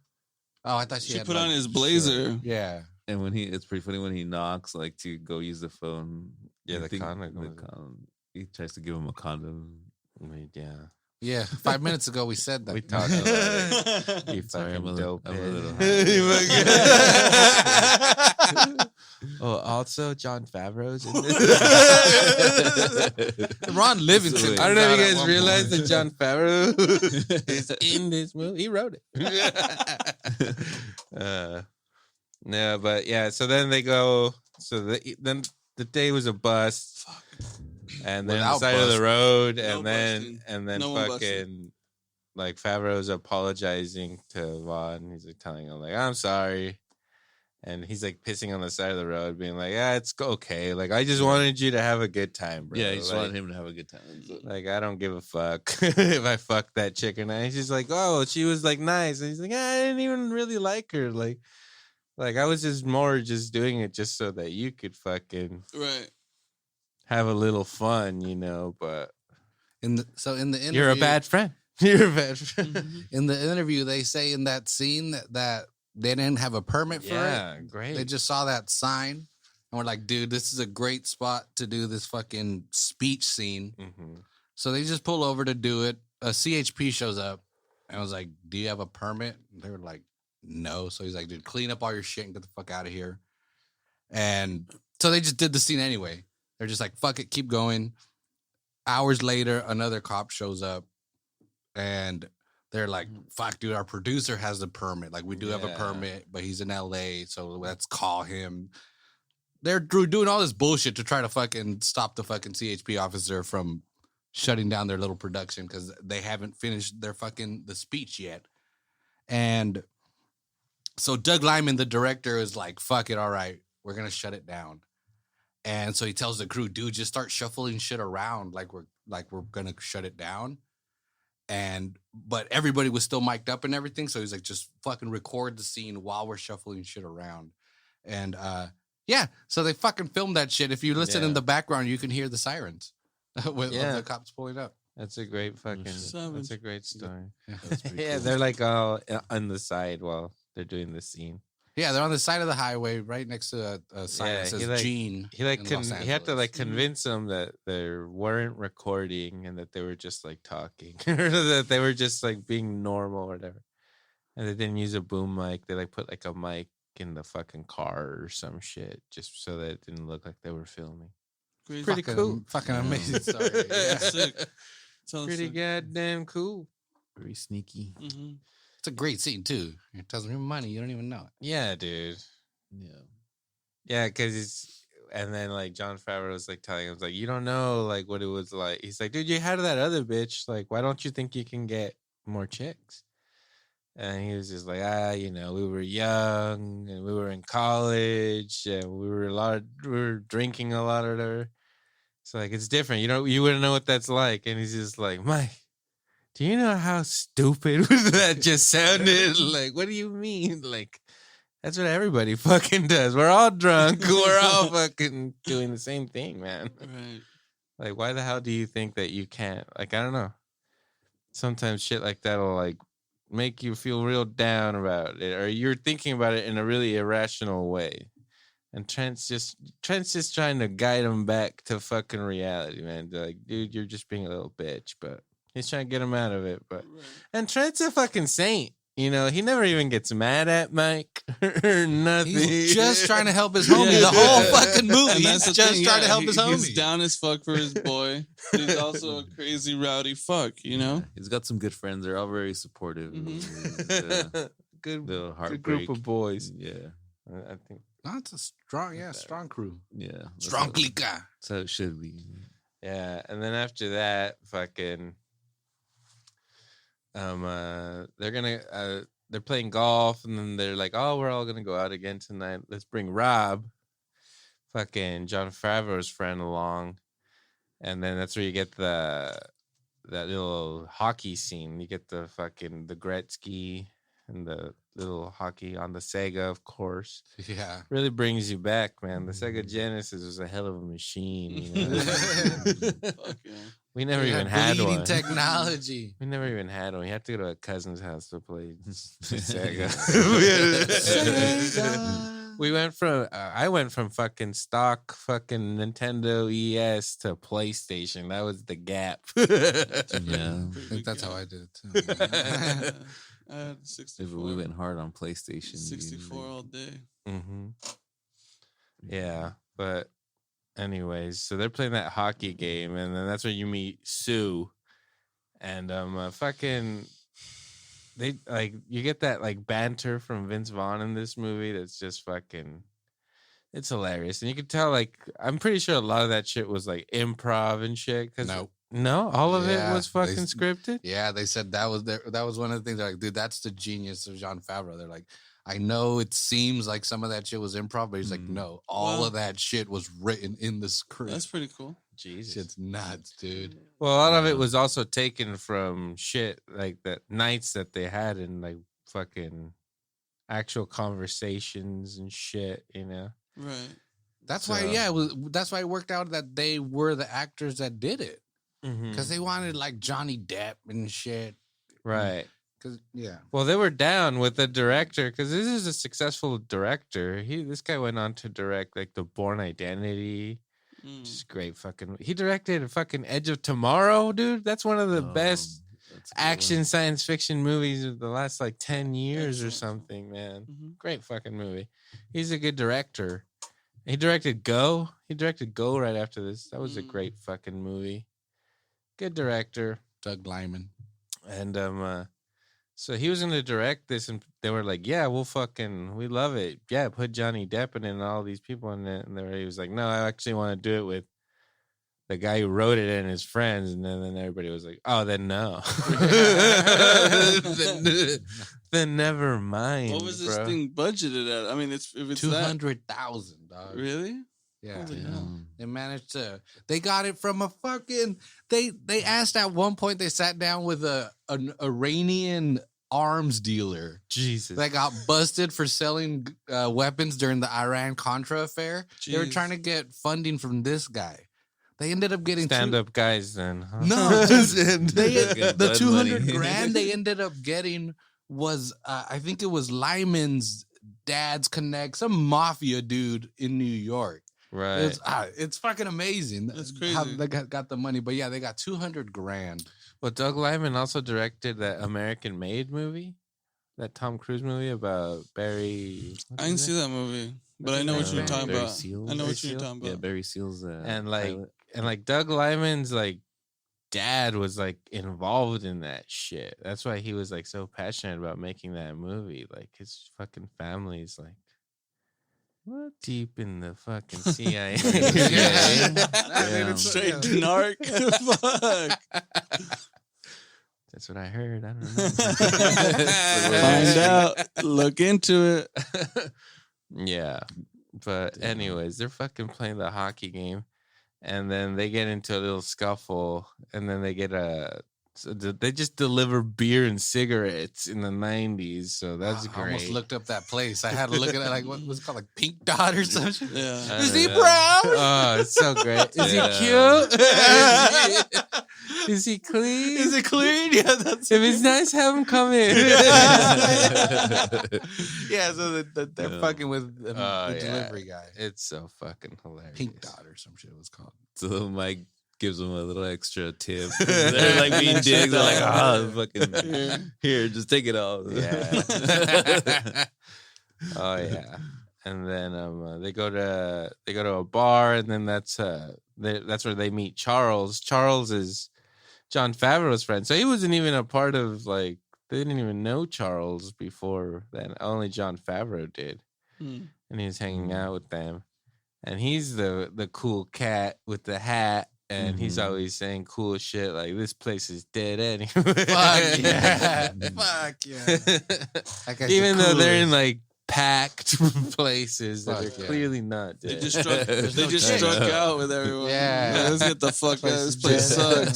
Oh, I thought she She had put like, on his blazer. Yeah. and when it's pretty funny when he knocks like to go use the phone. Yeah, I the think condom. he tries to give him a condom. Yeah, Yeah. 5 minutes ago we said that. we talked about it. You Sorry, fucking dope. I'm a little Oh, also John Favreau's in this. Ron Livingston. I don't know if you comes out at guys one realize point. that John Favreau is in this movie. He wrote it. No, but yeah. So then they go. So then the day was a bust, and then the Without side of the bust. road, No and then busting. No one busted. fucking like Favreau's apologizing to Vaughn. He's like telling him like, "I'm sorry." And he's like pissing on the side of the road, being like, "Yeah, it's okay. Like, I just wanted you to have a good time, bro. Yeah, he just like, wanted him to have a good time. So- like, I don't give a fuck if I fuck that chick or not." He's just like, "Oh, she was like nice." And he's like, "I didn't even really like her. Like I was just more just doing it just so that you could fucking Right. have a little fun, you know, but in the interview, you're a bad friend. You're a bad friend." Mm-hmm. In the interview, they say in that scene that they didn't have a permit for it. Yeah, great. They just saw that sign and we're like, dude, this is a great spot to do this fucking speech scene. Mhm. So they just pull over to do it. A CHP shows up and was like, do you have a permit? And they were like, no. So he's like, dude, clean up all your shit and get the fuck out of here. And so they just did the scene anyway. They're just like, fuck it, keep going. Hours later, another cop shows up and they're like, fuck, dude, our producer has a permit. Like, we do have a Yeah. permit, but he's in LA, so let's call him. They're doing all this bullshit to try to fucking stop the fucking CHP officer from shutting down their little production because they haven't finished their fucking the speech yet. And so Doug Lyman, the director, is like, fuck it, all right, we're gonna shut it down. And so he tells the crew, dude, just start shuffling shit around like we're gonna shut it down. But everybody was still mic'd up and everything. So he's like, just fucking record the scene while we're shuffling shit around. And yeah, so they fucking filmed that shit. If you listen in Yeah. the background, you can hear the sirens with of Yeah. the cops pulling up. That's a great fucking. Savage. That's a great story. That's pretty Yeah, cool. they're like all on the side while they're doing the scene. Yeah, they're on the side of the highway, right next to a sign Yeah, that says he, like- Gene. He like in Los he had to like Angeles. convince them that they weren't recording and that they were just like talking or that they were just like being normal or whatever. And they didn't use a boom mic. They like put like a mic in the fucking car or some shit just so that it didn't look like they were filming. Crazy. Pretty cool. Fucking amazing story. Yeah. Sick. Sounds Pretty sick. goddamn cool. Very sneaky. Mhm. It's a great scene too. It doesn't even money. You don't even know it. Yeah, dude. Yeah. Yeah, because it's and then like John Favreau was like telling him like you don't know like what it was like. He's like, dude, you had that other bitch. Like, why don't you think you can get more chicks? And he was just like, we were young and we were in college and we were drinking a lot or whatever. So like it's different. You wouldn't know what that's like. And he's just like, Mike, do you know how stupid that just sounded? Like, what do you mean? Like, that's what everybody fucking does. We're all drunk. We're all fucking doing the same thing, man. Right. Like, why the hell do you think that you can't? Like, I don't know. Sometimes shit like that'll like make you feel real down about it, or you're thinking about it in a really irrational way. And Trent's just trying to guide him back to fucking reality, man. They're like, dude, you're just being a little bitch, but he's trying to get him out of it. But Right. and Trent's a fucking saint. You know, he never even gets mad at Mike or nothing. He's just trying to help his homie. Yeah. The whole fucking movie. And that's He's the just thing, trying to yeah, help his homie. He's down as fuck for his boy. But he's also a crazy rowdy fuck, you know? Yeah, he's got some good friends. They're all very supportive. Mhm. good, The good heartbreak. group of boys. Yeah. I think. No, it's a strong crew. Yeah. That's Strong how- clica. That's how it should be. Yeah, and then after that, fucking, they're playing golf, and then they're like, "Oh, we're all gonna go out again tonight. Let's bring Rob, fucking John Favreau's friend, along." And then that's where you get that little hockey scene. You get the Gretzky and the little hockey on the Sega, of course. Yeah. Really brings you back, man. The Sega Genesis was a hell of a machine. You know? Fuck yeah. We never We even had had bleeding one. technology. We never even had one. We had to go to a cousin's house to play Sega. Sega. We went from I went from fucking stock fucking Nintendo ES to PlayStation. That was the gap. Yeah. I think that's how I did it too. Yeah. I had 64. We went hard on PlayStation. 64 all day. Mm-hmm. Yeah, but anyways, so they're playing that hockey game, and then that's where you meet Sue, and fucking they like you get that like banter from Vince Vaughn in this movie that's just fucking it's hilarious, and you can tell like I'm pretty sure a lot of that shit was like improv and shit. No, all of it Yeah, was fucking scripted. Yeah, they said that was one of the things. They're like, dude, that's the genius of John Favreau. They're like, I know it seems like some of that shit was improv, but he's like, no, all Wow. of that shit was written in the script. That's pretty cool. Jesus. Shit's nuts, dude. Well, a lot of it was also taken from shit like the nights that they had in like fucking actual conversations and shit, you know. Right. That's why, So- yeah, that's why it worked out that they were the actors that did it because they wanted like Johnny Depp and shit. Right. Because yeah, Well, they were down with the director because this is a successful director. This guy went on to direct like The Bourne Identity, which is great. Fucking, he directed fucking Edge of Tomorrow, dude. That's one of the best That's a good action one. science fiction movies of the last like 10 years or Excellent. something, man. Mhm. Great fucking movie. He's a good director. He directed Go. He directed Go right after this. That was a Mm. great fucking movie. Good director. Doug Lyman. And so he was gonna direct this, and they were like, "Yeah, we love it. Yeah, put Johnny Depp in it and all these people in it." And he was like, "No, I actually want to do it with the guy who wrote it and his friends." And then everybody was like, "Oh, then no, then never mind." What was this bro. thing budgeted at? I mean, if it's that 200,000, dog. really. Yeah. Holy Yeah. hell. They managed to. They got it from a fucking. They asked at one point. They sat down with an Iranian arms dealer Jesus? that got busted for selling weapons during the Iran Contra affair. They were Jeez. trying to get funding from this guy. They ended up getting stand up guys then. Huh? No, just, Get the blood 200 money. grand they ended up getting was I think it was Lyman's dad's connect, some mafia dude in New York. Right. It's fucking amazing. That's crazy. How they got the money, but yeah, they got 200 grand. Well, Doug Liman also directed that American Made movie, that Tom Cruise movie about Barry. I didn't see that movie, but I know what you're talking Barry about. Seals? I know Barry what you're Seals? talking Yeah, about. Barry Seals. And like Doug Liman's like dad was like involved in that shit. That's why he was like so passionate about making that movie. Like his fucking family's like what deep in the fucking CIA. Yeah. Straight narc. Fuck. That's what I heard. I don't know. Find out. Look into it. Yeah. But anyways, they're fucking playing the hockey game. And then they get into a little scuffle. And then they get they just deliver beer and cigarettes in the 90s. So that's I great. almost looked up that place. I had to look at it like what was it called, like Pink Dot or something. Yeah. Is he Yeah. brown? Oh, it's so great. Is Yeah. he cute? Is he clean? Is it clean? Yeah, that's If it's nice, have him come in. yeah, so they're Yeah. fucking with the Yeah. delivery guy. It's so fucking hilarious. Pink Dot or some shit it was called. So Mike gives them a little extra tip. They're like being digs. They're like, fucking here, just take it all. Yeah. Oh yeah. And then they go to a bar, and then that's where they meet Charles. Charles is John Favreau's friend, so he wasn't even a part of like they didn't even know Charles before then. Only John Favreau did, Hmm. and he was hanging out with them. And he's the cool cat with the hat, and he's always saying cool shit like this place is dead anyway. Fuck yeah. Fuck yeah. That guy's Even the though they're in coolest. like packed places that Fuck are yeah. clearly not They dead. just struck. There's They no just change. struck out with everyone. Yeah. Let's get the fuck out. This place sucks.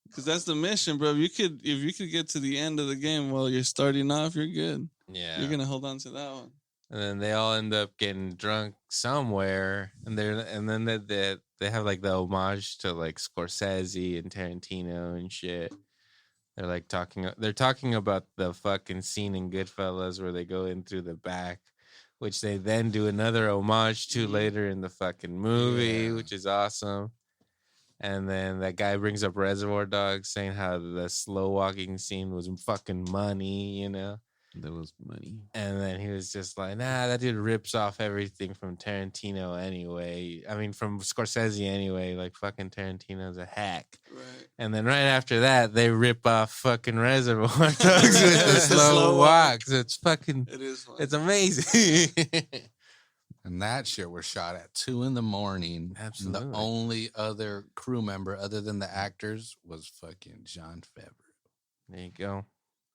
Because that's the mission, bro. If you could get to the end of the game while you're starting off, you're good. Yeah. You're gonna hold on to that one. And then they all end up getting drunk somewhere, and then they have like the homage to like Scorsese and Tarantino and shit. They're talking about the fucking scene in Goodfellas where they go in through the back, which they then do another homage to later in the fucking movie, Yeah. which is awesome. And then that guy brings up Reservoir Dogs, saying how the slow walking scene was fucking money, you know. That was money. And then he was just like, nah, that dude rips off everything from Tarantino anyway. I mean, from Scorsese anyway. Like, fucking Tarantino's a hack. Right. And then right after that, they rip off fucking Reservoir Dogs with the slow Slow walks. It's fucking, It is fun. it's amazing. And that shit was shot at 2 a.m. And Absolutely. the only other crew member other than the actors was fucking John Favreau. There you go.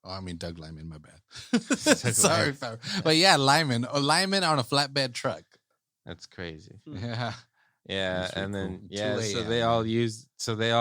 Oh, I mean Doug Liman, my bad. Sorry, Favreau. But yeah, Lyman on a flatbed truck. That's crazy. Yeah. Yeah, That's pretty and then cool. yeah, 2 so a.m., they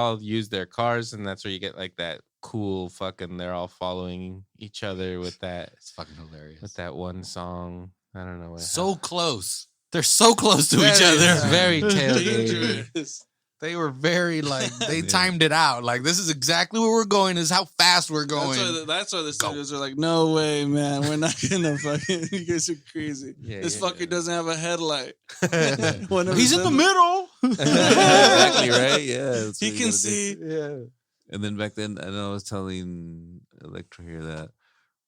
all use their cars, and that's where you get like that cool fucking. They're all following each other with It's fucking hilarious. that one song. I don't know what. So close. They're so close to each Very- other. very tailgating. dangerous. They were very like they timed it out. Like this is exactly where we're going. Is how fast we're going. That's why the studios are like, no way, man. We're not gonna fucking. You guys are crazy. Yeah, This yeah, fucker doesn't have a headlight. One of He's his in the headlights- middle. Exactly right. Yeah, that's He what you can gotta do. see. Yeah. And then back then, I know I was telling Electro here that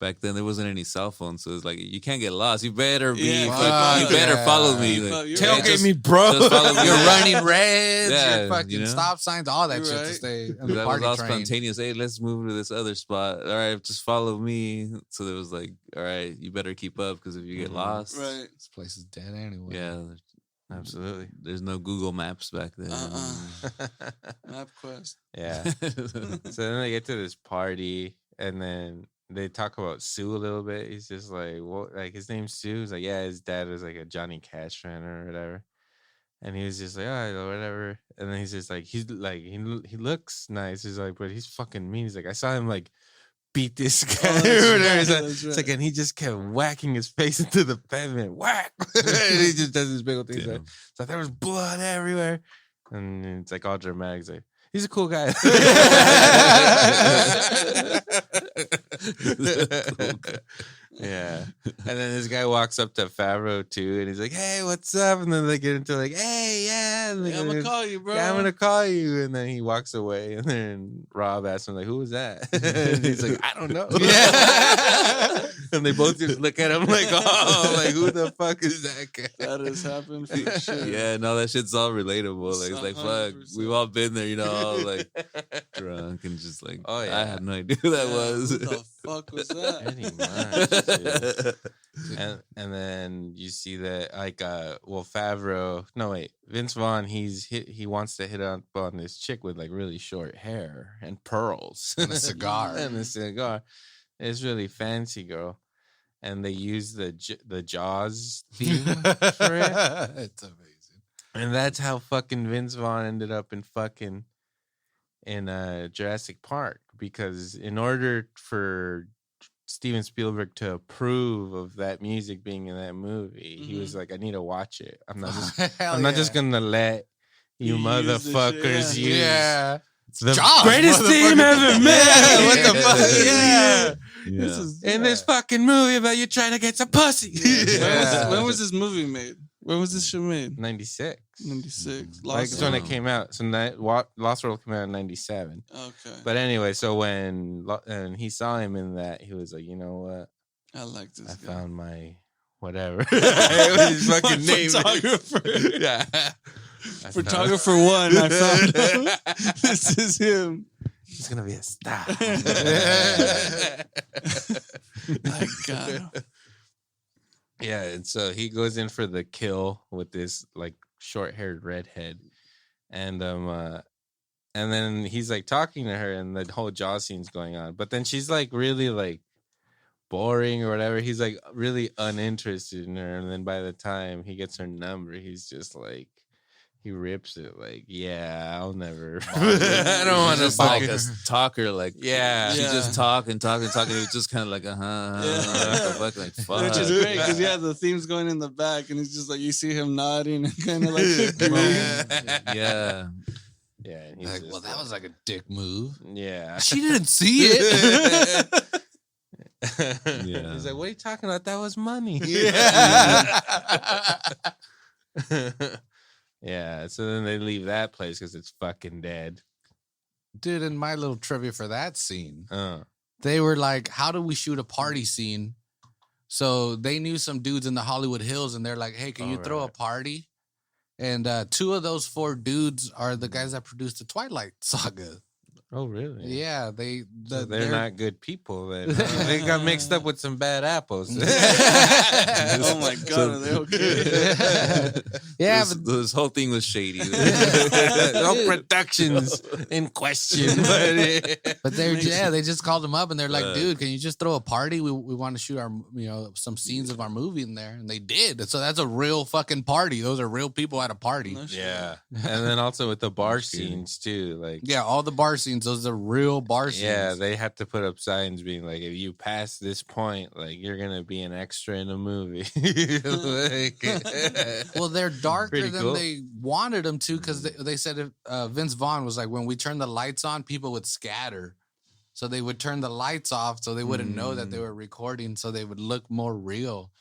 back then there wasn't any cell phones, so it's like you can't get lost. You better be. Yeah, you fuck better yeah. follow me. Keep Like, up, you're yeah, right. Tailgate just- me, bro. just follow me. You're Yeah. running reds. Yeah, You're fucking you know? stop signs, all that You're shit to right. stay. In the That was party all train. spontaneous. Hey, let's move to this other spot. All right, just follow me. So there was like, all right, you better keep up because if you get Mhm. lost, Right. This place is dead anyway. yeah, Absolutely. there's no Google Maps back then. MapQuest. Yeah. So then they get to this party, and then they talk about Sue a little bit. He's just like, what? Like his name's Sue. He's like, yeah, his dad was like a Johnny Cash fan or whatever. And he was just like, oh, whatever. And then he's just like, he looks nice. He's like, but he's fucking mean. He's like, I saw him like beat this guy. Oh, that's or whatever. right, It's like, that's it's like, right. and he just kept whacking his face into the pavement. Whack! And he just does this big old thing. It's like, Damn. it's like, there was blood everywhere. And it's like all dramatic. It's like, he's a cool guy. Yeah. And then this guy walks up to Favreau too, and he's like, "Hey, what's up?" And then they get into like, "Hey, yeah, and Yeah, I'm gonna call you, bro. yeah, I'm gonna call you." And then he walks away, and then Rob asks him like, "Who was that?" And he's like, "I don't know." Yeah. And they both just look at him like, "Oh, like who the fuck is that guy?" That has happened for sure. Yeah, no, that shit's all relatable. Like, it's like, fuck, 100%. we've all been there, you know, all like drunk and just like, Oh, I yeah. had no idea who that Yeah, was. What the fuck was that? Pretty much, dude. And then you see that like Favreau, no wait, Vince Vaughn, he wants to hit up on this chick with like really short hair and pearls And a cigar. and a cigar. It's really fancy, girl. And they use the Jaws theme for it. It's amazing. And that's how fucking Vince Vaughn ended up in Jurassic Park, because in order for Steven Spielberg to approve of that music being in that movie, he was like, "I need to watch it. I'm not just gonna let you You use this motherfuckers shit, use Yeah. the Jaws, greatest theme motherfucker. ever made." Yeah, what the fuck? Yeah. Yeah. This is In this fucking movie about you trying to get some pussy. Yeah. When was this movie made? When was this shit made? 96. 96. Like it's when it World. came out. So Lost World came out in 97. Okay. But anyway, so when he saw him in that, he was like, "You know what? I like this I guy. found my whatever." It was his fucking My name. photographer. Yeah. Photographer one. I found him. This is him. He's gonna be a star. My God. Yeah, and so he goes in for the kill with this like short-haired redhead, and then he's like talking to her, and the whole jaw scene's going on. But then she's like really like boring or whatever. He's like really uninterested in her, and then by the time he gets her number, he's just like. He rips it like, yeah, I'll never. I don't want to Just like fuck a her. talker, like Yeah. she Yeah. just talk and talk and talk, and it was just kind of like fuck, like fuck. Which is great because the theme's going in the back, and it's just like you see him nodding and kind of like agreeing. Yeah, Yeah, and he's Like, just well, that was like a dick move. yeah. She didn't see it. Yeah. He's like, "What are you talking about? That was money." Yeah. Yeah. So then they leave that place because it's fucking dead. Dude, in my little trivia for that scene, Uh, they were like, how do we shoot a party scene? So they knew some dudes in the Hollywood Hills, and they're like, hey, can you throw a Alright. party? And 2 of those 4 dudes are the guys that produced the Twilight Saga. oh, really? Yeah, So they're not good people. Then they got mixed up with some bad apples. Oh my God, are they okay? Yeah, this whole thing was shady. No productions in question. but they just called them up and they're like, Uh, dude, can you just throw a party? We want to shoot our some scenes of our movie in there, and they did. So that's a real fucking party. Those are real people at a party. No shit. Yeah, and then also with the bar That's good. scenes too, like Yeah, all the bar scenes. Those are real bar scenes. yeah, they had to put up signs being like, if you pass this point, like you're gonna be an extra in a movie. Like, Well, they're darker Pretty than cool. they wanted them to because they said if, Vince Vaughn was like, when we turn the lights on, people would scatter. So they would turn the lights off so they wouldn't know that they were recording, so they would look more real.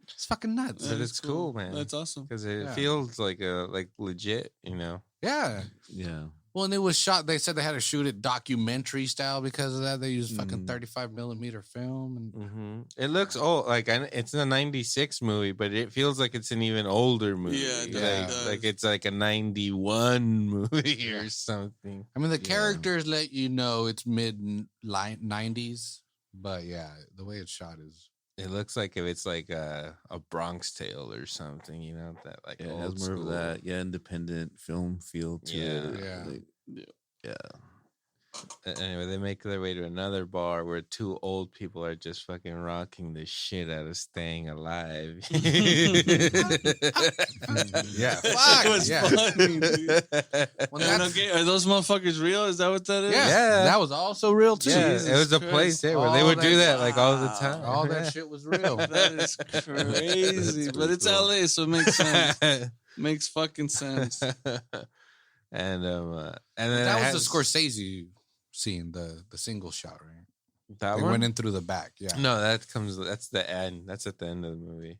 It's fucking nuts. But That is it's cool, man. That's awesome. because it Yeah. feels like legit, you know. Yeah. Yeah. Well, and it was shot. They said they had to shoot it documentary style because of that. They used fucking 35mm film. And It looks old, like it's a '96 movie, but it feels like it's an even older movie. Yeah, it does. like it's like a '91 movie or something. I mean, the Yeah. characters let you know it's mid 90s, but yeah, the way it's shot is. It looks like if it's like a Bronx Tale or something, you know, that like Yeah, it old has more school. of that independent film feel to Yeah. it. Yeah. Like, Yeah. yeah. anyway, they make their way to another bar where two old people are just fucking rocking the shit out of Staying Alive. Yeah, That fuck, was yeah. funny, dude. Well, And that's- okay, are those motherfuckers real? Is that what that is? yeah, Yeah. that was also real too. Yeah, Jesus it was a Christ. place there where they All would do that- that like all the wow. time. All Yeah. that shit was real. That is crazy. That's But it's pretty cool. LA, so it makes sense. Makes fucking sense. and then That it was the has- Scorsese scene, the single shot, right? That They one? went in through the back. Yeah. No, that's the end. That's at the end of the movie.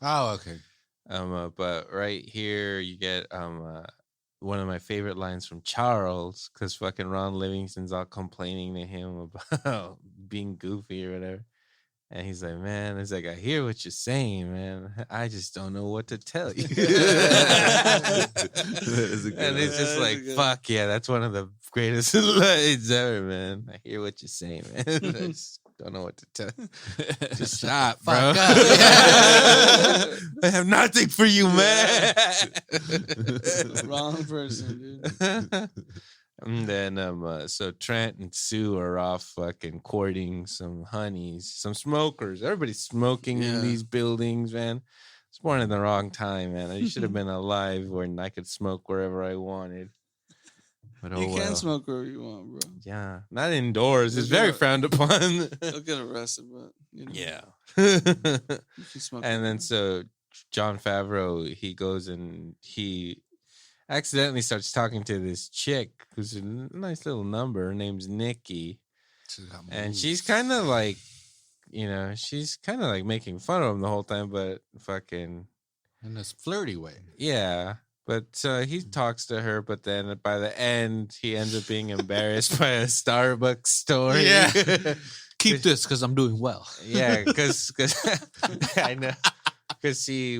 Oh, okay. But right here you get one of my favorite lines from Charles, because fucking Ron Livingston's all complaining to him about being goofy or whatever. And he's like, man, it's like, I hear what you're saying, man. I just don't know what to tell you. That is a good And it's one. just That is like, a good fuck yeah, that's one of the greatest lines ever, man. I hear what you're saying, man. I just don't know what to tell you. Just stop, bro. Fuck up. I have nothing for you, man. Wrong person, dude. And then so Trent and Sue are off fucking courting some honeys, some smokers. Everybody's smoking Yeah. in these buildings, man. It's born in the wrong time, man. I should have been alive when I could smoke wherever I wanted. But oh You can well. smoke wherever you want, bro. Yeah, not indoors. It's You'll very get- frowned upon. You'll get arrested, but you know, Yeah. you can smoke. And then so John Favreau, he goes and he accidentally starts talking to this chick who's a nice little number. Her name's Nikki. And she's kind of like, she's kind of like making fun of him the whole time, but fucking, in this flirty way. yeah. But he talks to her, but then by the end, he ends up being embarrassed by a Starbucks story. Yeah. Keep this because I'm doing well. Yeah, because I know. Because she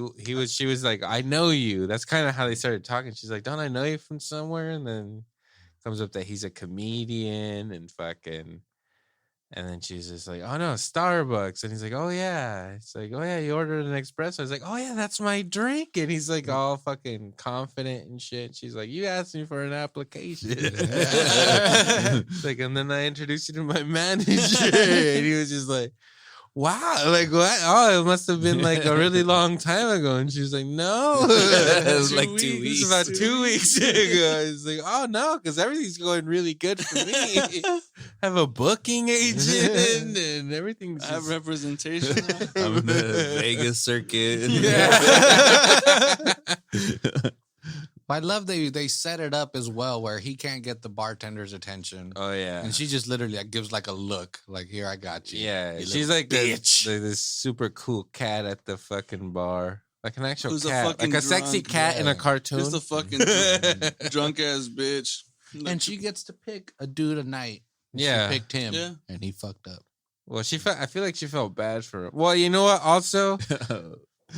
was like, I know you. That's kind of how they started talking. She's like, don't I know you from somewhere? And then comes up that he's a comedian and fucking. And then she's just like, oh no, Starbucks. And he's like, oh yeah. It's like, oh yeah, you ordered an espresso. I was like, oh yeah, that's my drink. And he's like all fucking confident and shit. She's like, you asked me for an application. It's like, and then I introduced you to my manager. And he was just like, wow, like what? Oh, it must have been like a really long time ago. And she was like, no, It was like 2 It's weeks. about 2 weeks ago. It's like, oh no, because everything's going really good for me. I have a booking agent and everything's I have just... representation. now. I'm in the Vegas circuit. I love they set it up as well where he can't get the bartender's attention. Oh yeah. And she just literally like, gives like a look, like, here, I got you. Yeah, you she's little like this super cool cat at the fucking bar. Like an actual Who's a cat. fucking Like a sexy drunk, cat in a yeah. cartoon. Just a fucking drunk ass bitch. And she gets to pick a dude a night. And Yeah. She picked him. Yeah. And he fucked up. Well, I feel like she felt bad for him. Well, you know what? Also,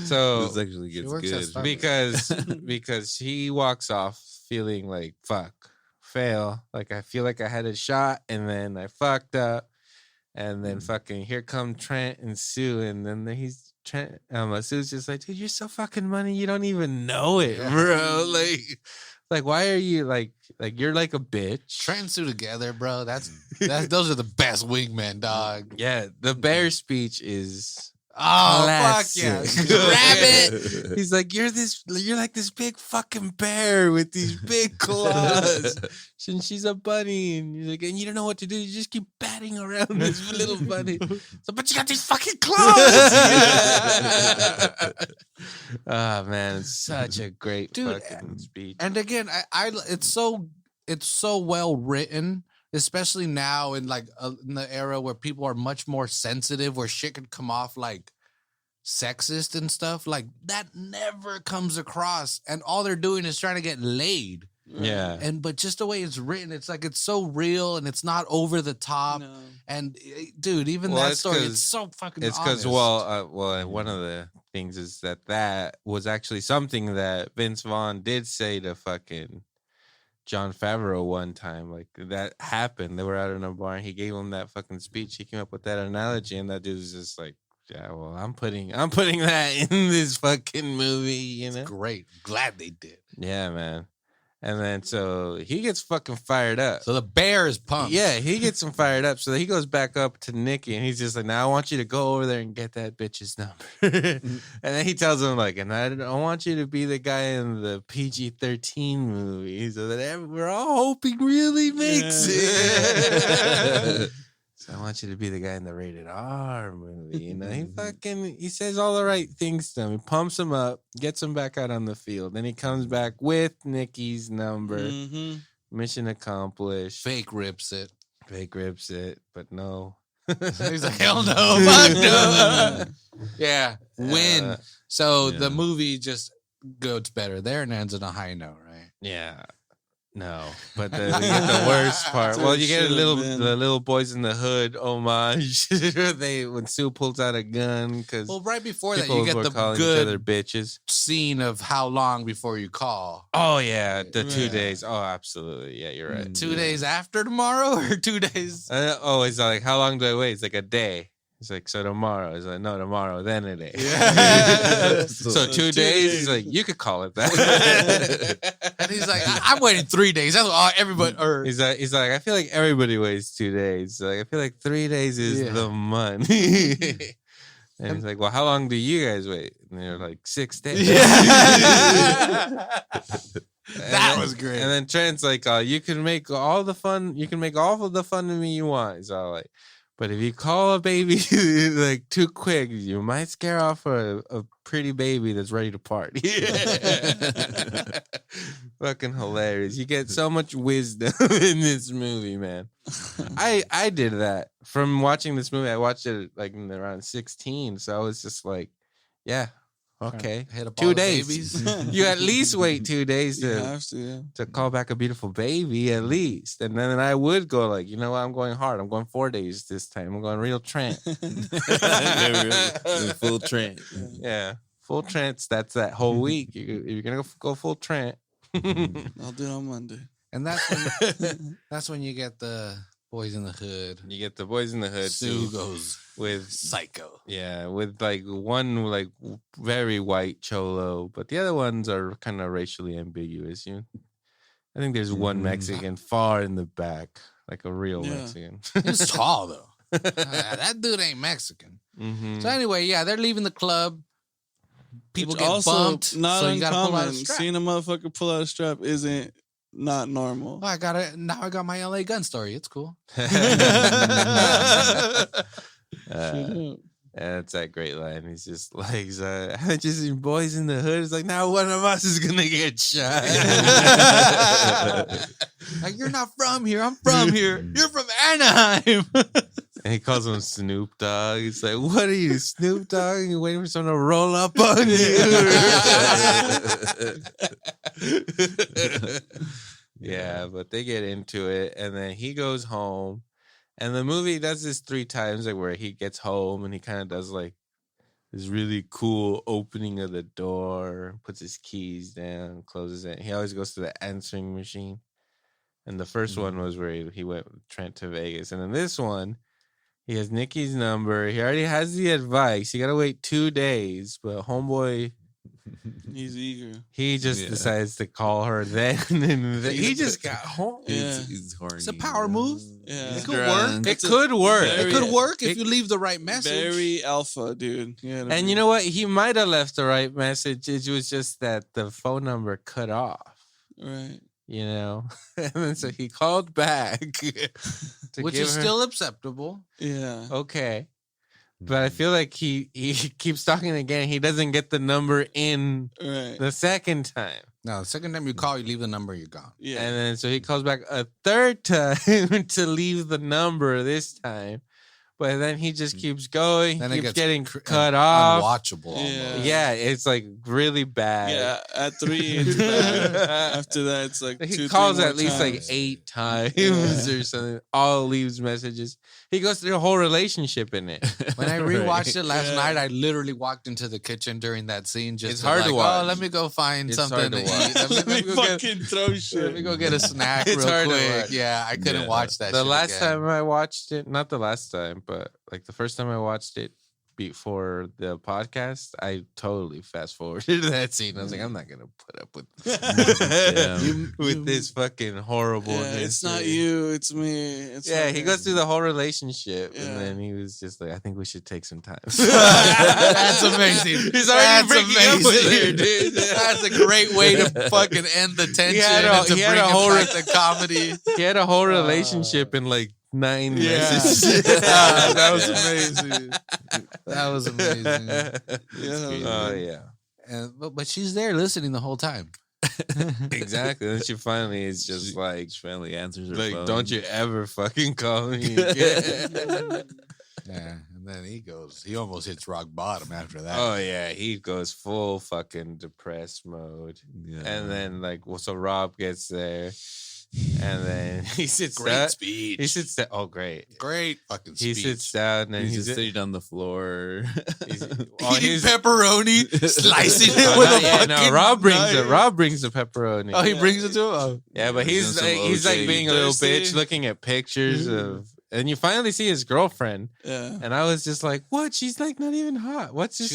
so This actually gets works at good. Starbucks. because he walks off feeling like fuck, fail. Like I feel like I had a shot and then I fucked up, and then fucking here come Trent and Sue, and then he's Trent. Sue's just like, dude, you're so fucking money, you don't even know it, Yeah. bro. Like why are you like you're like a bitch? Trent and Sue together, bro. That's those are the best wingmen, dog. Yeah, the bear speech is. Oh, Classic. fuck yeah. Grab it. He's like, you're like this big fucking bear with these big claws. And she's a bunny. And you're like, and you don't know what to do. You just keep batting around this little bunny. So, but you got these fucking claws. Oh man, it's such a great Dude, fucking speech. And again, I it's so well written, especially now in like in the era where people are much more sensitive, where shit could come off like sexist and stuff. Like that never comes across, and all they're doing is trying to get laid. Yeah. But just the way it's written, it's like it's so real and it's not over the top. No. And dude, even Well, that it's story, 'cause- it's so fucking. It's because honest. one of the things is that was actually something that Vince Vaughn did say to fucking John Favreau one time. Like that happened. They were out in a bar and he gave him that fucking speech. He came up with that analogy, and that dude was just like, yeah, well, I'm putting that in this fucking movie, you know? Great, glad they did. Yeah, man. And then so he gets fucking fired up. So the bear is pumped. Yeah, he gets him fired up. So he goes back up to Nikki and he's just like, now I want you to go over there and get that bitch's number. And then he tells him, like, and I want you to be the guy in the PG-13 movie so that we're all hoping really makes it. So I want you to be the guy in the rated R movie. You know, he says all the right things to him. He pumps him up, gets him back out on the field. Then he comes back with Nikki's number. Mm-hmm. Mission accomplished. Fake rips it. But no. He's like, hell no, fuck no. Yeah, win. So Yeah. the movie just goes better there and ends on a high note, right? Yeah. No, but you get the worst part. Well, you get the little boys in the hood homage. When Sue pulls out a gun because Well, right before that, you get the calling each other good bitches. scene of how long before you call. Oh yeah, the 2 Yeah. days. Oh, absolutely. Yeah, you're right. 2 days after tomorrow or 2 days? It's like, how long do I wait? It's like a day. It's like, so tomorrow. It's like, no, tomorrow, then a day. Yeah. So 2 days. He's like, you could call it that. And he's like, I'm waiting 3 days. That's all everybody. Or He's like, I feel like everybody waits 2 days. Like, I feel like 3 days is Yeah. the money. And he's like, well, how long do you guys wait? And they're like, 6 days. That was great. And then Trent's like, you can make all the fun of me you want. He's all like, but if you call a baby like too quick, you might scare off a pretty baby that's ready to party. Fucking hilarious. You get so much wisdom in this movie, man. I did that from watching this movie. I watched it like around 16, so I was just like, yeah, okay, hit up 2 all the days. babies. You at least wait 2 days You to have to, yeah. call back a beautiful baby at least. And then I would go like, you know what? I'm going hard. I'm going 4 days this time. I'm going real Trent. Full Trent. Yeah. Full Trent's. That's that whole week. You're going to go full Trent. I'll do it on Monday. And that's when you get the boys in the hood. You get the boys in the hood Sue too, goes with psycho. yeah, with like one like very white cholo, but the other ones are kind of racially ambiguous. I think there's one Mexican far in the back, like a real Yeah. Mexican. He's tall though. That dude ain't Mexican. Mhm. So anyway, yeah, they're leaving the club. People Which get also bumped. Not so you gotta pull out a uncommon. strap. Seeing a motherfucker pull out a strap isn't not normal. Oh, I got my LA gun story. It's cool. That's that great line. He's just like, I just seen boys in the hood. It's like, now one of us is gonna get shot. Like, you're not from here. I'm from here. You're from Anaheim. And he calls him Snoop Dogg. He's like, what are you, Snoop Dogg? You waiting for someone to roll up on you? Yeah, but they get into it, and then he goes home. And the movie does this 3 times, like where he gets home and he kind of does like this really cool opening of the door, puts his keys down, closes it. He always goes to the answering machine. And the first one was where he went with Trent to Vegas. And then this one, he has Nikki's number. He already has the advice. You got to wait 2 days. But homeboy, He's eager. he just decides to call her then. And he just got home. Yeah. He's horny. It's a power move. Yeah. It could work. It could work. very- It could work if It- you leave the right message. Very alpha, dude. Yeah. And you know what? He might have left the right message. It was just that the phone number cut off. Right. You know, and then so he called back, to Which give is her- still acceptable. Yeah. okay. But I feel like he keeps talking again. He doesn't get the number in Right. the second time, No, the second time you call, you leave the number, you're gone. Yeah. and then so he calls back a third time to leave the number this time. But then he just keeps going. Then He it keeps gets getting cut off. Unwatchable. Yeah. almost. Yeah, it's like really bad. Yeah. At 3, it's bad. After that, it's like He 2, calls 3 more at least like times. 8 times Yeah. or something. All leaves messages. He goes through a whole relationship in it. When I rewatched it last Yeah. night, I literally walked into the kitchen during that scene. Just It's hard to like, watch. Oh, let me go find It's something hard to to eat. watch. Let me They go fucking throw let shit. me go get a snack It's real hard to quick. watch. Yeah, I couldn't Yeah. watch that. The shit last again. time I watched it, not the last time, but like the first time I watched it, before the podcast, I totally fast forwarded that scene. I was like, I'm not gonna put up with with this fucking horribleness. Yeah, it's not you, it's me. It's Yeah, he fucking- goes through the whole relationship, Yeah. and then he was just like, I think we should take some time. That's amazing. He's already That's breaking up with her, dude. That's a great way to fucking end the tension and to he bring had a whole it back to comedy. He had a whole relationship in like 9 messages. That was amazing. That was amazing. Oh yeah. And, but she's there listening the whole time. Exactly. And she finally is just like, finally answers her like, phone. don't you ever fucking call me again. Yeah, and then he almost hits rock bottom after that. Oh yeah, he goes full fucking depressed mode. Yeah. And then so Rob gets there, and then he sits Great down. speech. He sits down. Oh great. Great fucking He speech. sits down and he's he's, just sitting on the floor. Eating he's- pepperoni, slicing it Oh, with no, a yeah, fucking no, Rob brings knife. it. Rob brings the pepperoni. Oh, he brings it to him. Oh. Yeah, but He's he's doing like, some he's like OJ. being a little Thirsty. bitch, looking at pictures of, and you finally see his girlfriend, Yeah. and I was just like, "What? She's like not even hot. What's this?"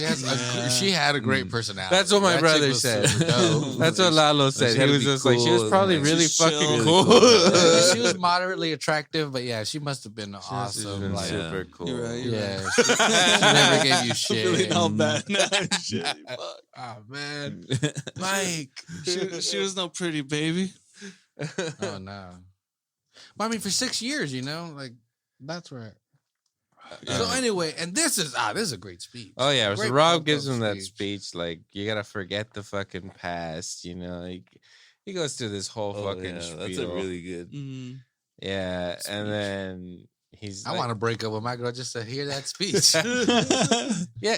She had a great personality. That's what my That chick brother was said. super dope. That's what Lalo said. She He had to was be just like, she was cool probably and really she's fucking chill. cool. She was moderately attractive, but yeah, she must have been awesome. Been Like, super cool. You're right. yeah, she never gave you shit. I'm feeling all bad now. Shit, fuck. Oh man, Mike, she was no pretty baby. Oh no. Well, I mean, for 6 years, like that's right. So anyway, and this is a great speech. Oh yeah, so Great Rob fucked gives up him that speech. Like, you gotta forget the fucking past. He goes through this whole fucking spiel. that's a really good. Mm. Yeah, speech. and then he's. I like, want to break up with my girl just to hear that speech. Yeah,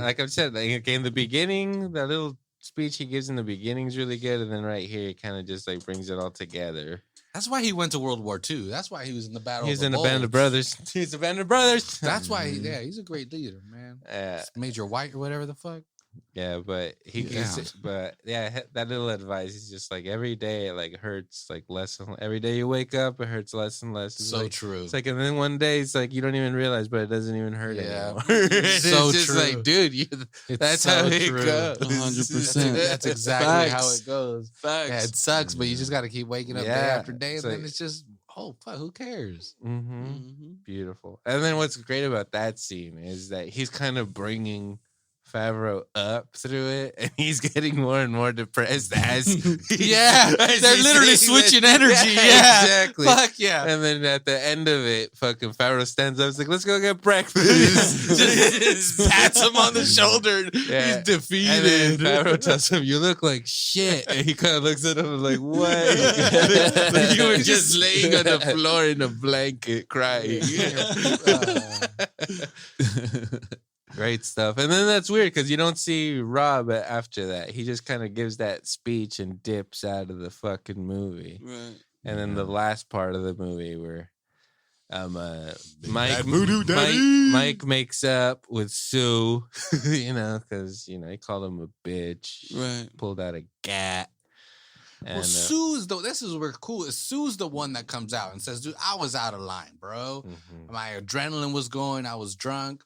like I've said, like in the beginning, that little speech he gives in the beginning is really good, and then right here, he kind of just like brings it all together. That's why he went to World War II. That's why he was in the battle. He's of in the a band of Bulge. brothers. He's a band of brothers. That's why, he's a great leader, man. Yeah, Major White or whatever the fuck. yeah, but he gives Yeah. it, but yeah, that little advice is just like every day it like hurts like less and every day you wake up it hurts less and less. It's So like, true. It's like, and then one day it's like you don't even realize, but it doesn't even hurt Yeah. anymore. So it's just true. like, dude, It's that's so how it true. goes. 100%. That's exactly how Facts. it goes. Facts. Yeah, it sucks, but you just got to keep waking up day Yeah. after day, and So- then it's just, oh fuck, who cares? Mm-hmm. Mhm. Beautiful. And then what's great about that scene is that he's kind of bringing Favreau up through it, and he's getting more and more depressed as Yeah, as they're he's literally saying switching that. energy. Yeah, exactly. Fuck yeah. And then at the end of it, fucking Favreau stands up. He's like, "Let's go get breakfast." Just pats him on the shoulder. Yeah. He's defeated. And then Favreau tells him, "You look like shit." And he kind of looks at him like, "What?" Like you were just laying on the floor in a blanket crying. Great stuff. And then that's weird because you don't see Rob after that. He just kind of gives that speech and dips out of the fucking movie. Right. And then the last part of the movie where Mike, Bad voodoo daddy. Mike makes up with Sue, because he called him a bitch. Right. Pulled out a gat. And, Well, Sue's this is where cool is. Sue's the one that comes out and says, "Dude, I was out of line, bro. mhm. My adrenaline was going. I was drunk."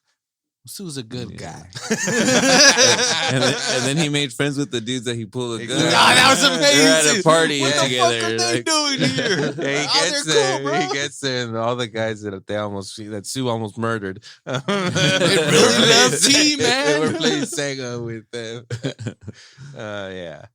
Sue's a good guy. and then he made friends with the dudes that he pulled a gun. Exactly. Ah, that was They're at amazing. a party What the together. fuck are they like- doing here? Yeah, he Oh, gets they're there. cool, bro. He gets there, and all the guys that Sue almost murdered. They really love T, man. They were playing Sega with them. Yeah,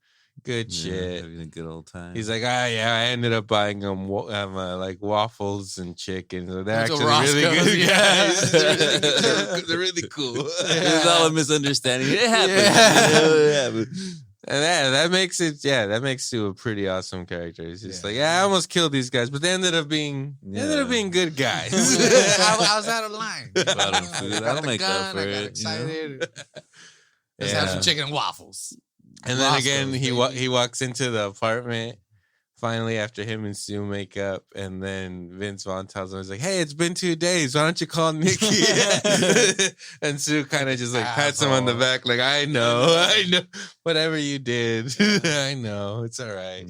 good Yeah, shit. having a good old time. He's like, yeah, I ended up buying them like waffles and chicken. So they're Uncle actually really Roscoe's, good yeah. guys. They're really cool. It was all a misunderstanding. It happens. Yeah. And that makes Sue a pretty awesome character. He's just like, I almost killed these guys, but they ended up being good guys. I was out of line. Bought him food. I got That'll the make up gun, for I got it, you know? excited. Let's have some chicken and waffles. And then again, Roscoe's, he walks into the apartment finally after him and Sue make up, and then Vince Vaughn tells him, he's like, "Hey, it's been 2 days. Why don't you call Nikki?" And Sue kind of just like pats him on the Asshole. back, like, I know, whatever you did, I know, it's all right.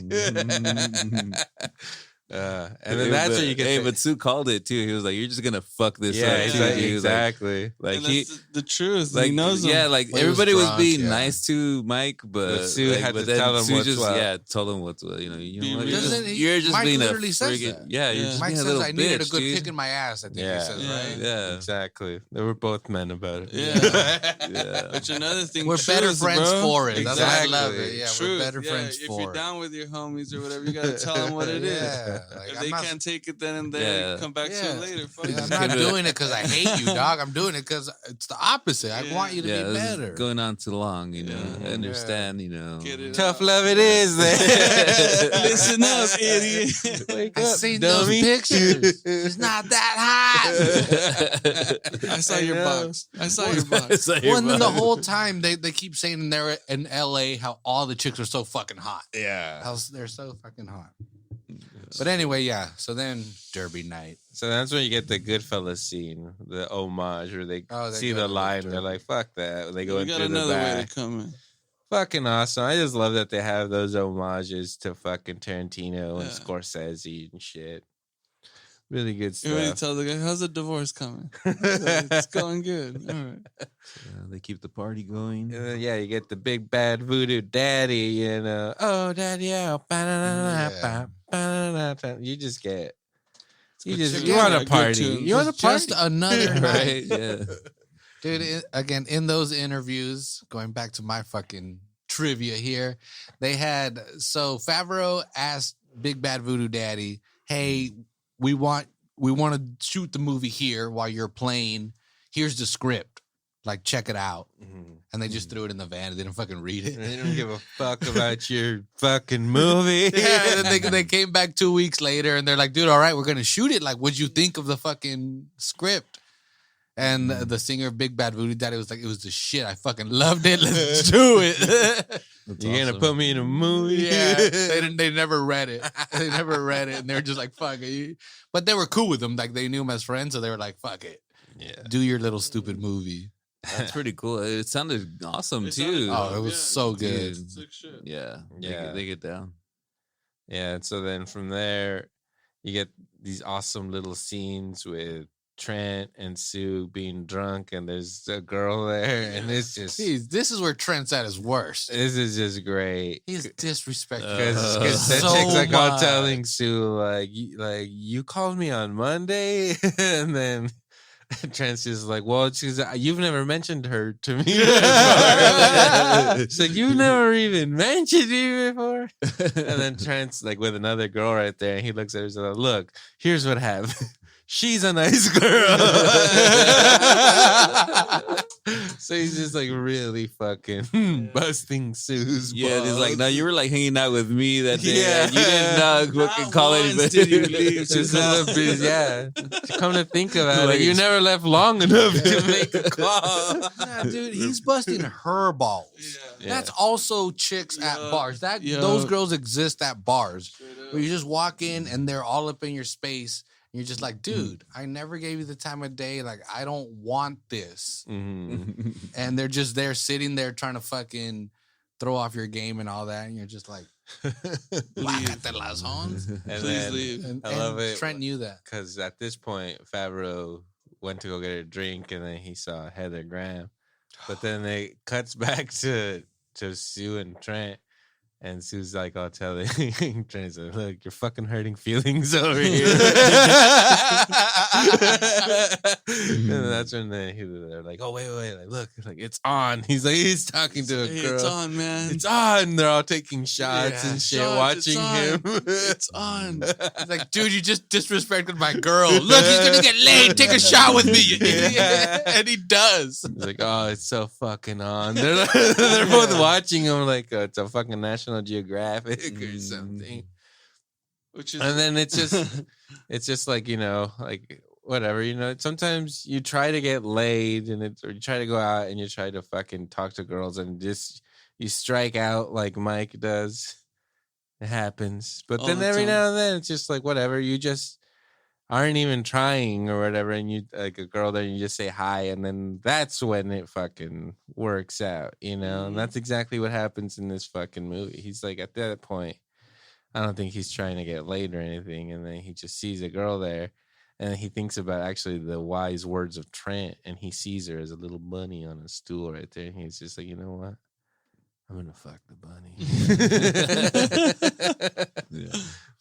And then that's where you get. Hey, but Sue called it too. He was like, "You're just gonna fuck this yeah, up." Too. He was exactly. Like And he. that's the truth. Like he knows them. yeah, like Well, he was everybody was drunk, being yeah. nice to Mike, but Sue like, had but to then tell him Sue what's just what. told him what's what. You know, Be you're real. just, Doesn't he- you're just Mike being a literally says friggin' that. yeah. You're Yeah. just Mike being a says little I needed a bitch, good dude. kick in my ass. I think Yeah. he says, Yeah. right? Yeah, Exactly. They were both men about it. Yeah. yeah. Which another thing. We're better truth, friends bro. for it. That's why I love it. Exactly. Yeah, Truth. we're better Yeah, friends if for you're it. down with your homies or whatever, you gotta tell them what it is. Yeah, like, If I'm they not- can't take it then and there, Yeah. come back to it later. Fuck Yeah, it. I'm not doing it because I hate you, dog. I'm doing it because it's the opposite. I Yeah. want you to Yeah, be this is better. going on too long, you know. Yeah. I understand, you know. Get it Tough out. love it is. Then. Listen up, idiot. Wake I up, seen dummy. those pictures. It's not that hot. I saw I your know. box. I saw your box. Well, and then the whole time they keep saying they're in LA how all the chicks are so fucking hot. Yeah. How they're so fucking hot. But anyway, yeah. So then Derby night. So that's when you get the Goodfellas scene, the homage, where they Oh, they see go the to line. the- They're like, "Fuck that!" They go We in got through the another way back. to come in. Fucking awesome! I just love that they have those homages to fucking Tarantino and Yeah. Scorsese and shit. Really good You already stuff. tell the guy, how's the divorce coming? It's going good. All right. They keep the party going. Yeah, you get the big bad voodoo daddy and oh daddy, yeah. You just get. You good just shit. you want Yeah, a good party. tunes. You want a party. Just another night. Right? Yeah. Dude, again, in those interviews, going back to my fucking trivia here, they had so Favreau asked Big Bad Voodoo Daddy, "Hey, we want to shoot the movie here while you're playing. Here's the script. Like, check it out." And they just threw it in the van and they didn't fucking read it. They don't give a fuck about your fucking movie. Yeah, and then they came back 2 weeks later and they're like, "Dude, all right, we're gonna shoot it. Like, what'd you think of the fucking script?" And the singer of Big Bad Voodoo Daddy was like, "It was the shit. I fucking loved it. Let's do it." That's You're gonna awesome. put me in a movie? Yeah, they never read it. They never read it, and they were just like, "Fuck it." But they were cool with him. Like, they knew him as friends, so they were like, "Fuck it, Yeah. do your little stupid movie." That's pretty cool. It sounded awesome It too. sounded Oh, it was Yeah, so good. Dude. Sick shit. Yeah. Yeah. They get down. Yeah, and so then from there, you get these awesome little scenes with Trent and Sue being drunk, and there's a girl there, and it's just Jeez, this is where Trent's at his worst. this is just great. He's disrespectful. Because that so chick's like all much. telling Sue like you called me on Monday, and then Trent's just like, well, she's you've never mentioned her to me before. So you've never even mentioned me before. And then Trent's like with another girl right there, and he looks at her and says, look, here's what happened. She's a nice girl. So he's just like really fucking busting Sue's Yeah, balls. it's like, no, you were like hanging out with me that day. Yeah. And you did not fucking call once anybody. did you leave. Just a little bit, yeah. Come to think about Like it, you it's- never left long enough to make a call. Nah, dude, he's busting her balls. Yeah. That's also chicks at Yeah. bars. Yeah. Those girls exist at bars. Straight up. Where you just walk in and they're all up in your space. And you're just like, dude, I never gave you the time of day. Like, I don't want this. Mhm. And they're just there sitting there trying to fucking throw off your game and all that. And you're just like, "Bájate las ons." And Please then, leave. And, I love it. Trent knew that. because at this point, Favreau went to go get a drink, and then he saw Heather Graham. But then it cuts back to Sue and Trent. And Sue's like, I'll tell it. Trent's like, look, you're fucking hurting feelings over here. And that's when they're like, oh, wait. Like, look, like, it's on. He's talking to a Hey, girl. it's on, man. It's on. They're all taking shots Yeah, and shit, shots, watching it's him. It's on. It's like, dude, you just disrespected my girl. Look, he's going to get laid. Take a shot with me, you idiot. And he does. He's like, oh, it's so fucking on. They're both watching him like it's a fucking National Geographic or something. Which is And then it's just like, like whatever, sometimes you try to get laid or you try to go out and you try to fucking talk to girls and just you strike out like Mike does. It happens. But All then the every time. now and then it's just like whatever, you just aren't even trying or whatever, and you like a girl there and you just say hi, and then that's when it fucking works out, and Mhm. that's exactly what happens in this fucking movie. He's like, at that point, I don't think he's trying to get laid or anything. And then he just sees a girl there. And he thinks about actually the wise words of Trent. And he sees her as a little bunny on a stool right there. And he's just like, you know what? I'm going to fuck the bunny. Yeah.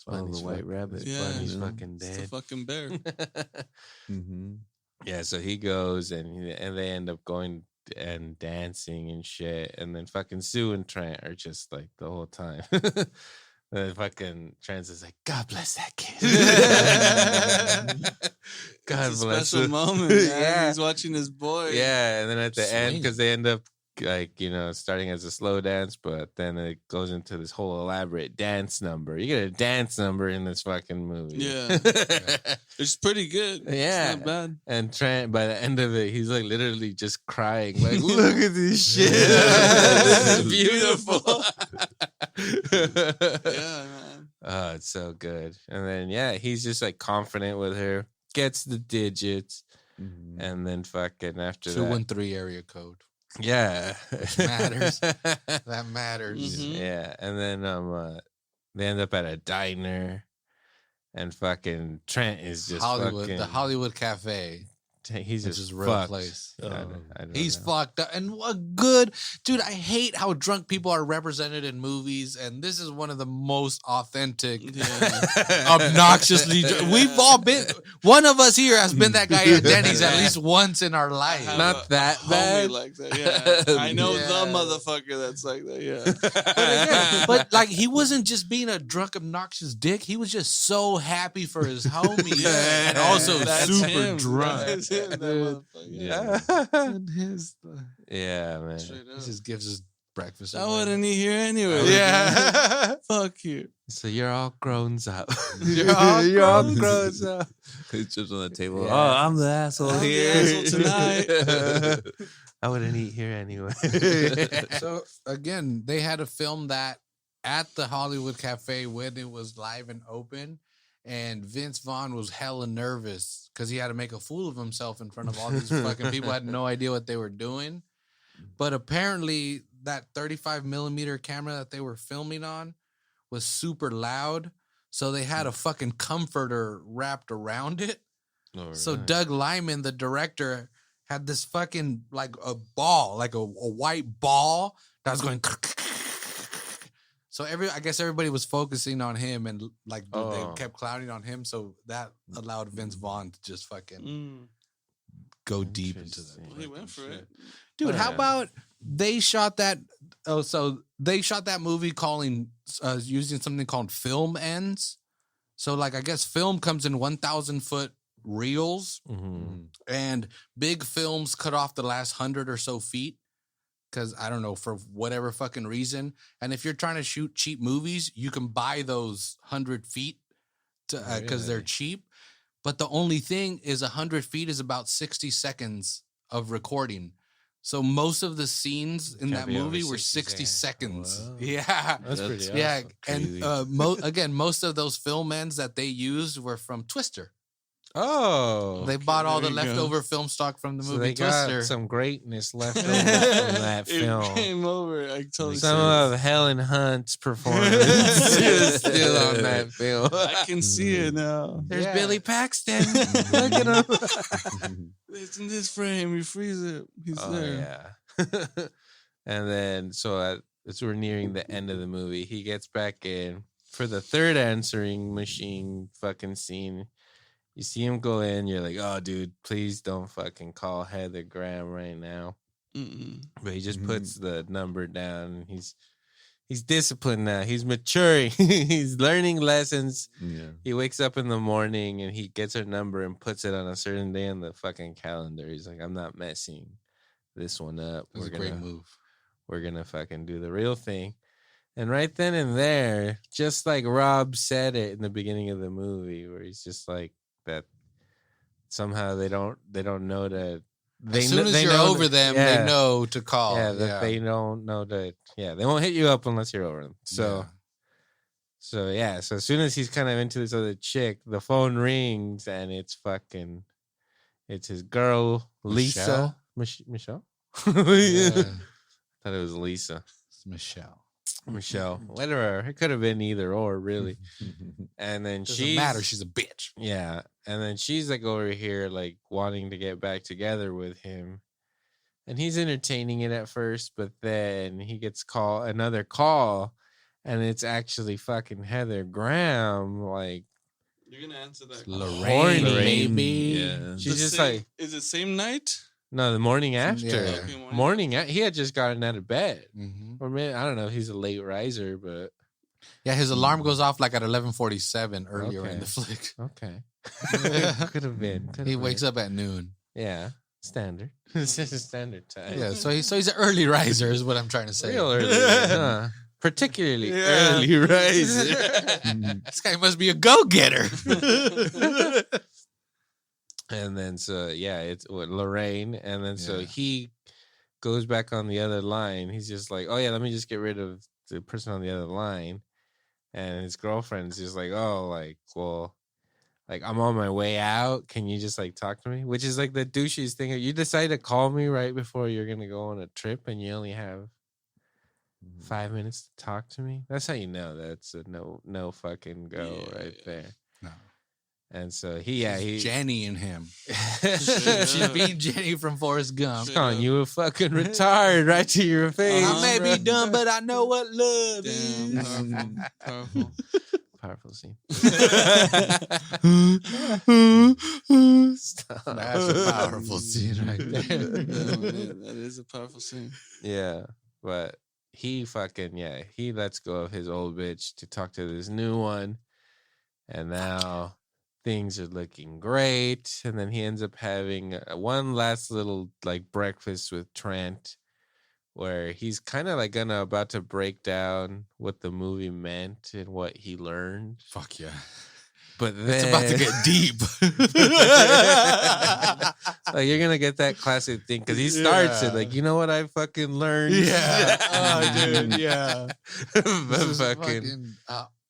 Bunny's the white fuck- rabbit. Yeah. Bunny's Yeah. fucking It's the dead. fucking bear. Mm-hmm. Yeah, so he goes and they end up going and dancing and shit. And then fucking Sue and Trent are just like the whole time. And fucking Trent's is like, God bless that kid. God It's a bless special him. moment. Man. Yeah. He's watching his boy. Yeah, and then at the end, Swing. because they end up like, you know, starting as a slow dance, but then it goes into this whole elaborate dance number. You get a dance number in this fucking movie. Yeah. It's pretty good. Yeah. It's not bad. And Trent, by the end of it, he's like literally just crying. Like, look at this shit. Yeah. This is beautiful. Yeah, man. Oh, it's so good. And then, yeah, he's just like confident with her, gets the digits, Mm-hmm. and then fucking after 213 area code. that. Yeah. matters. That matters. Mhm. Yeah. And then they end up at a diner, and fucking Trent is just Hollywood, fucking, the Hollywood Cafe, he's which just is real fucked. place. I don't He's know. fucked up. And what good, dude. I hate how drunk people are represented in movies, and this is one of the most authentic, Yeah. obnoxiously. We've all been. One of us here has been that guy at Denny's at Yeah. least once in our I life. have Not a that homie bad. like that. Yeah. I know Yeah. the motherfucker that's like that. Yeah. But again, but like he wasn't just being a drunk, obnoxious dick. He was just so happy for his homies, Yeah. and also That's super him. drunk. That's him, that motherfucker. Yeah. And his, Yeah, man. Straight he up. just gives us breakfast. I away. wouldn't eat here anyway. Yeah. Fuck you. So you're all grown up. You're all grown grown up. It's just on the table. Yeah. Oh, I'm the asshole I'm the here. asshole tonight. I wouldn't eat here anyway. So again, they had to film that at the Hollywood Cafe when it was live and open. And Vince Vaughn was hella nervous because he had to make a fool of himself in front of all these fucking people who had no idea what they were doing. But apparently, that 35 millimeter camera that they were filming on was super loud. So they had a fucking comforter wrapped around it. So Doug Lyman, the director, had this fucking like a ball, like a white ball that was going. So I guess everybody was focusing on him, and like they kept clouding on him. So that allowed Vince Vaughn to just fucking go deep into that. Interesting. Well, he went for it. Dude, how Yeah. about they shot that? Oh, so they shot that movie using something called film ends. So like I guess film comes in 1,000-foot reels, Mhm. and big films cut off the last 100 or so feet. Because I don't know, for whatever fucking reason. And if you're trying to shoot cheap movies, you can buy those 100 feet because they're Really? cheap. But the only thing is 100 feet is about 60 seconds of recording. So most of the scenes in Can't that be over movie were 60 60 seconds. Wow. Yeah. That's pretty awesome. Yeah. Crazy. And again, most of those film ends that they used were from Twister. Oh. They bought all the there you go. leftover film stock from the So movie they got Twister. some greatness left over from that It film. came over. I totally Some see of Helen Hunt's performance is still on that film. it. I can see it now. There's Yeah. Billy Paxton. Look at him. It's in this frame. You freeze it. He's Oh, there. yeah. And then, so as we're nearing the end of the movie, he gets back in for the third answering machine fucking scene. You see him go in, you're like, oh, dude, please don't fucking call Heather Graham right now. Mm-mm. But he just Mhm. puts the number down. And he's disciplined now. He's maturing. He's learning lessons. Yeah. He wakes up in the morning and he gets her number and puts it on a certain day on the fucking calendar. He's like, I'm not messing this one up. It was a great move. We're gonna fucking do the real thing. And right then and there, just like Rob said it in the beginning of the movie, where he's just like that somehow they don't know that As soon as you're over them, they know to call. Yeah, that they don't know that. Yeah, they won't hit you up unless you're over them. So, so as soon as he's kind of into this other chick, the phone rings and it's his girl Lisa. Michelle. Yeah. Thought it was Lisa. It's Michelle. Michelle, whatever. It could have been either or, really. And then Doesn't matter. She's a bitch. yeah, and then she's like over here, like wanting to get back together with him, and he's entertaining it at first, but then he gets another call, and it's actually fucking Heather Graham, like. You're gonna answer that. Lorraine, Lorraine, baby. Yeah. She's just same, like, is it same night? no, the morning after. Yeah. Okay, He had just gotten out of bed. Mhm. Or maybe, I don't know if he's a late riser, but Yeah, his alarm goes off like at 11:47 earlier in the flick. okay. Could have been. He wakes up at noon. Yeah, standard. It's just a standard time. Yeah, so he's an early riser, is what I'm trying to say. Real early. huh? Particularly Yeah. early riser. This guy must be a go-getter. And then so yeah, it's Lorraine, and then so Yeah. he goes back on the other line. He's just like, oh yeah, let me just get rid of the person on the other line. And his girlfriend's just like, oh, like, well, like I'm on my way out. Can you just like talk to me? Which is like the douchiest thing. You decide to call me right before you're gonna go on a trip, and you only have 5 minutes to talk to me. That's how you know that's a no fucking go right there. No. And so he's Jenny and him. Straight She's up. being Jenny from Forrest Gump. Straight calling up. you a fucking retard right to your face. Uh-huh. I may bro. be dumb, but I know what love Damn, is. powerful. Powerful scene. Stop. That's a powerful scene right there. Yeah, man, that is a powerful scene. Yeah, but he lets go of his old bitch to talk to this new one, and now things are looking great. And then he ends up having one last little like breakfast with Trent, where he's kind of like about to break down what the movie meant and what he learned. Fuck yeah. But then It's about to get deep. like you're gonna get that classic thing because he starts it Yeah. like, you know what I fucking learned? Yeah. Oh, dude. Yeah. But This is fucking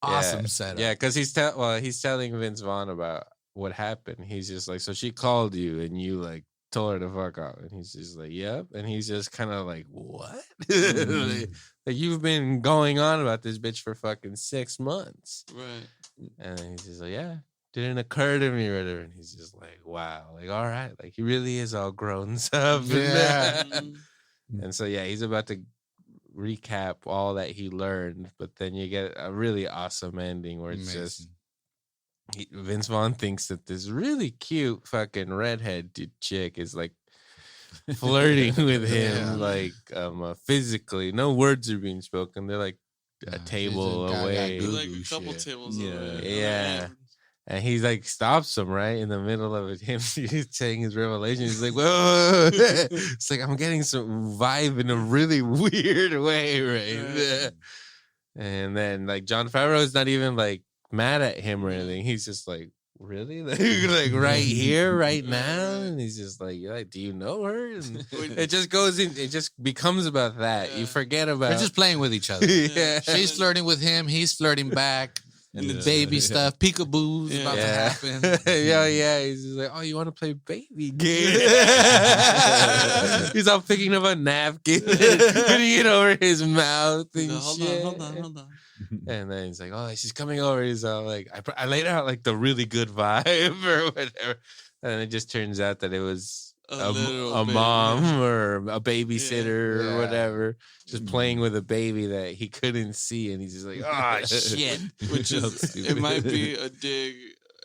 awesome setup. yeah, because he's telling Vince Vaughn about what happened. He's just like, so she called you and you like told her to fuck off, and he's just like, yep, and he's just kind of like, what? like you've been going on about this bitch for fucking 6 months. Right. And then he's just like, yeah, didn't occur to me or whatever. And he's just like, wow, like, all right. Like, he really is all grown up. Yeah. Mhm. And so, yeah, he's about to recap all that he learned. But then you get a really awesome ending where it's just Vince Vaughn thinks that this really cute fucking redhead chick is like flirting with him, Yeah. like physically. No words are being spoken. They're like a table away. Like a couple shit. tables Yeah. away. Yeah. And he like stops him right in the middle of it. Him saying his revelation. He's like, whoa. It's like, I'm getting some vibe in a really weird way right there. And then like John Favreau is not even like mad at him or anything. He's just like, really? like right here, right now? And he's just like, do you know her? And it just goes in, it just becomes about that. You Yeah. forget about They're just playing with each other. yeah. She's flirting with him. He's flirting back. And The it's- baby stuff, peekaboo's Yeah. about to Yeah. happen. yeah. He's just like, oh, you want to play baby game? He's all picking up a napkin, putting it over his mouth and Hold shit. on, hold on. And then he's like, oh, she's coming over. He's all like, I laid out like the really good vibe or whatever. And it just turns out that it was A little a baby. mom or a babysitter Yeah. or whatever, just playing with a baby that he couldn't see. And he's just like, oh, shit. Which is, Stupid. it might be a dig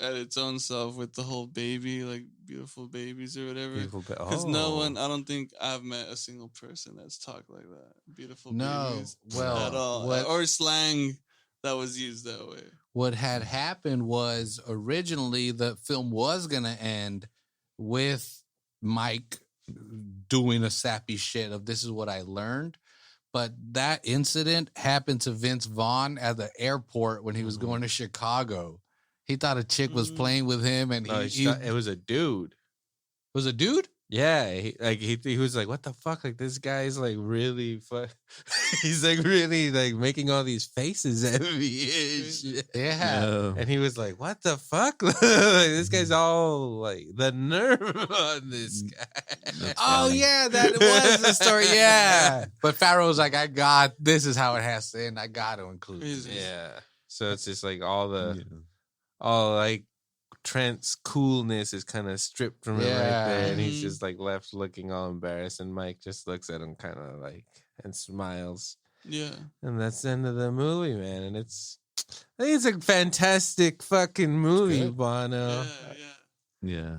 at its own self with the whole baby, like beautiful babies or whatever. Because no one, I don't think I've met a single person that's talked like that. Beautiful No, babies. well, at all. what- Or slang that was used that way. What had happened was originally the film was going to end with Mike doing a sappy shit of this is what I learned. But that incident happened to Vince Vaughn at the airport when he was going to Chicago. He thought a chick was Mhm. playing with him, and No, he it was a dude. was a dude. Yeah, he was like, "What the fuck? Like this guy's like really he's like really like making all these faces at me and shit." Yeah. No. And he was like, "What the fuck? Like, this guy's all like the nerve on this guy." That's Oh funny. yeah, that was the story. Yeah, but Pharaoh's like, this is how it has to end. I got to include this. Crazy. Yeah. So it's just like all the Yeah. all like Trent's coolness is kind of stripped from him right there, and he's Mhm. just like left looking all embarrassed. And Mike just looks at him kind of like and smiles. Yeah. And that's the end of the movie, man. And I think it's a fantastic fucking movie, good. Bono. Yeah. Yeah.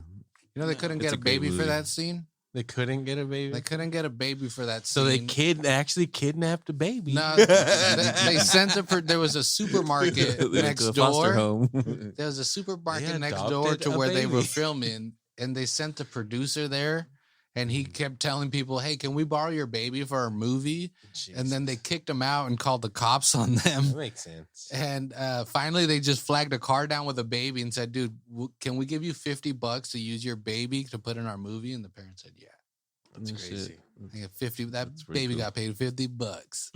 You know they couldn't It's get a a great baby for movie. that scene. They couldn't get a baby. They couldn't get a baby for that So scene. they actually kidnapped a baby. No, they sent it for. There was a supermarket They went next to a foster door. home. There was a supermarket They next door adopted to a where they were baby. filming, and they sent the producer there, and he kept telling people, "Hey, can we borrow your baby for our movie?" And then they kicked him out and called the cops on them. That makes sense. And finally, they just flagged a car down with a baby and said, "Dude, can we give you $50 to use your baby to put in our movie?" And the parents said, "Yeah." That's Oh, crazy. shit. They got 50. That That's pretty baby cool. got paid $50.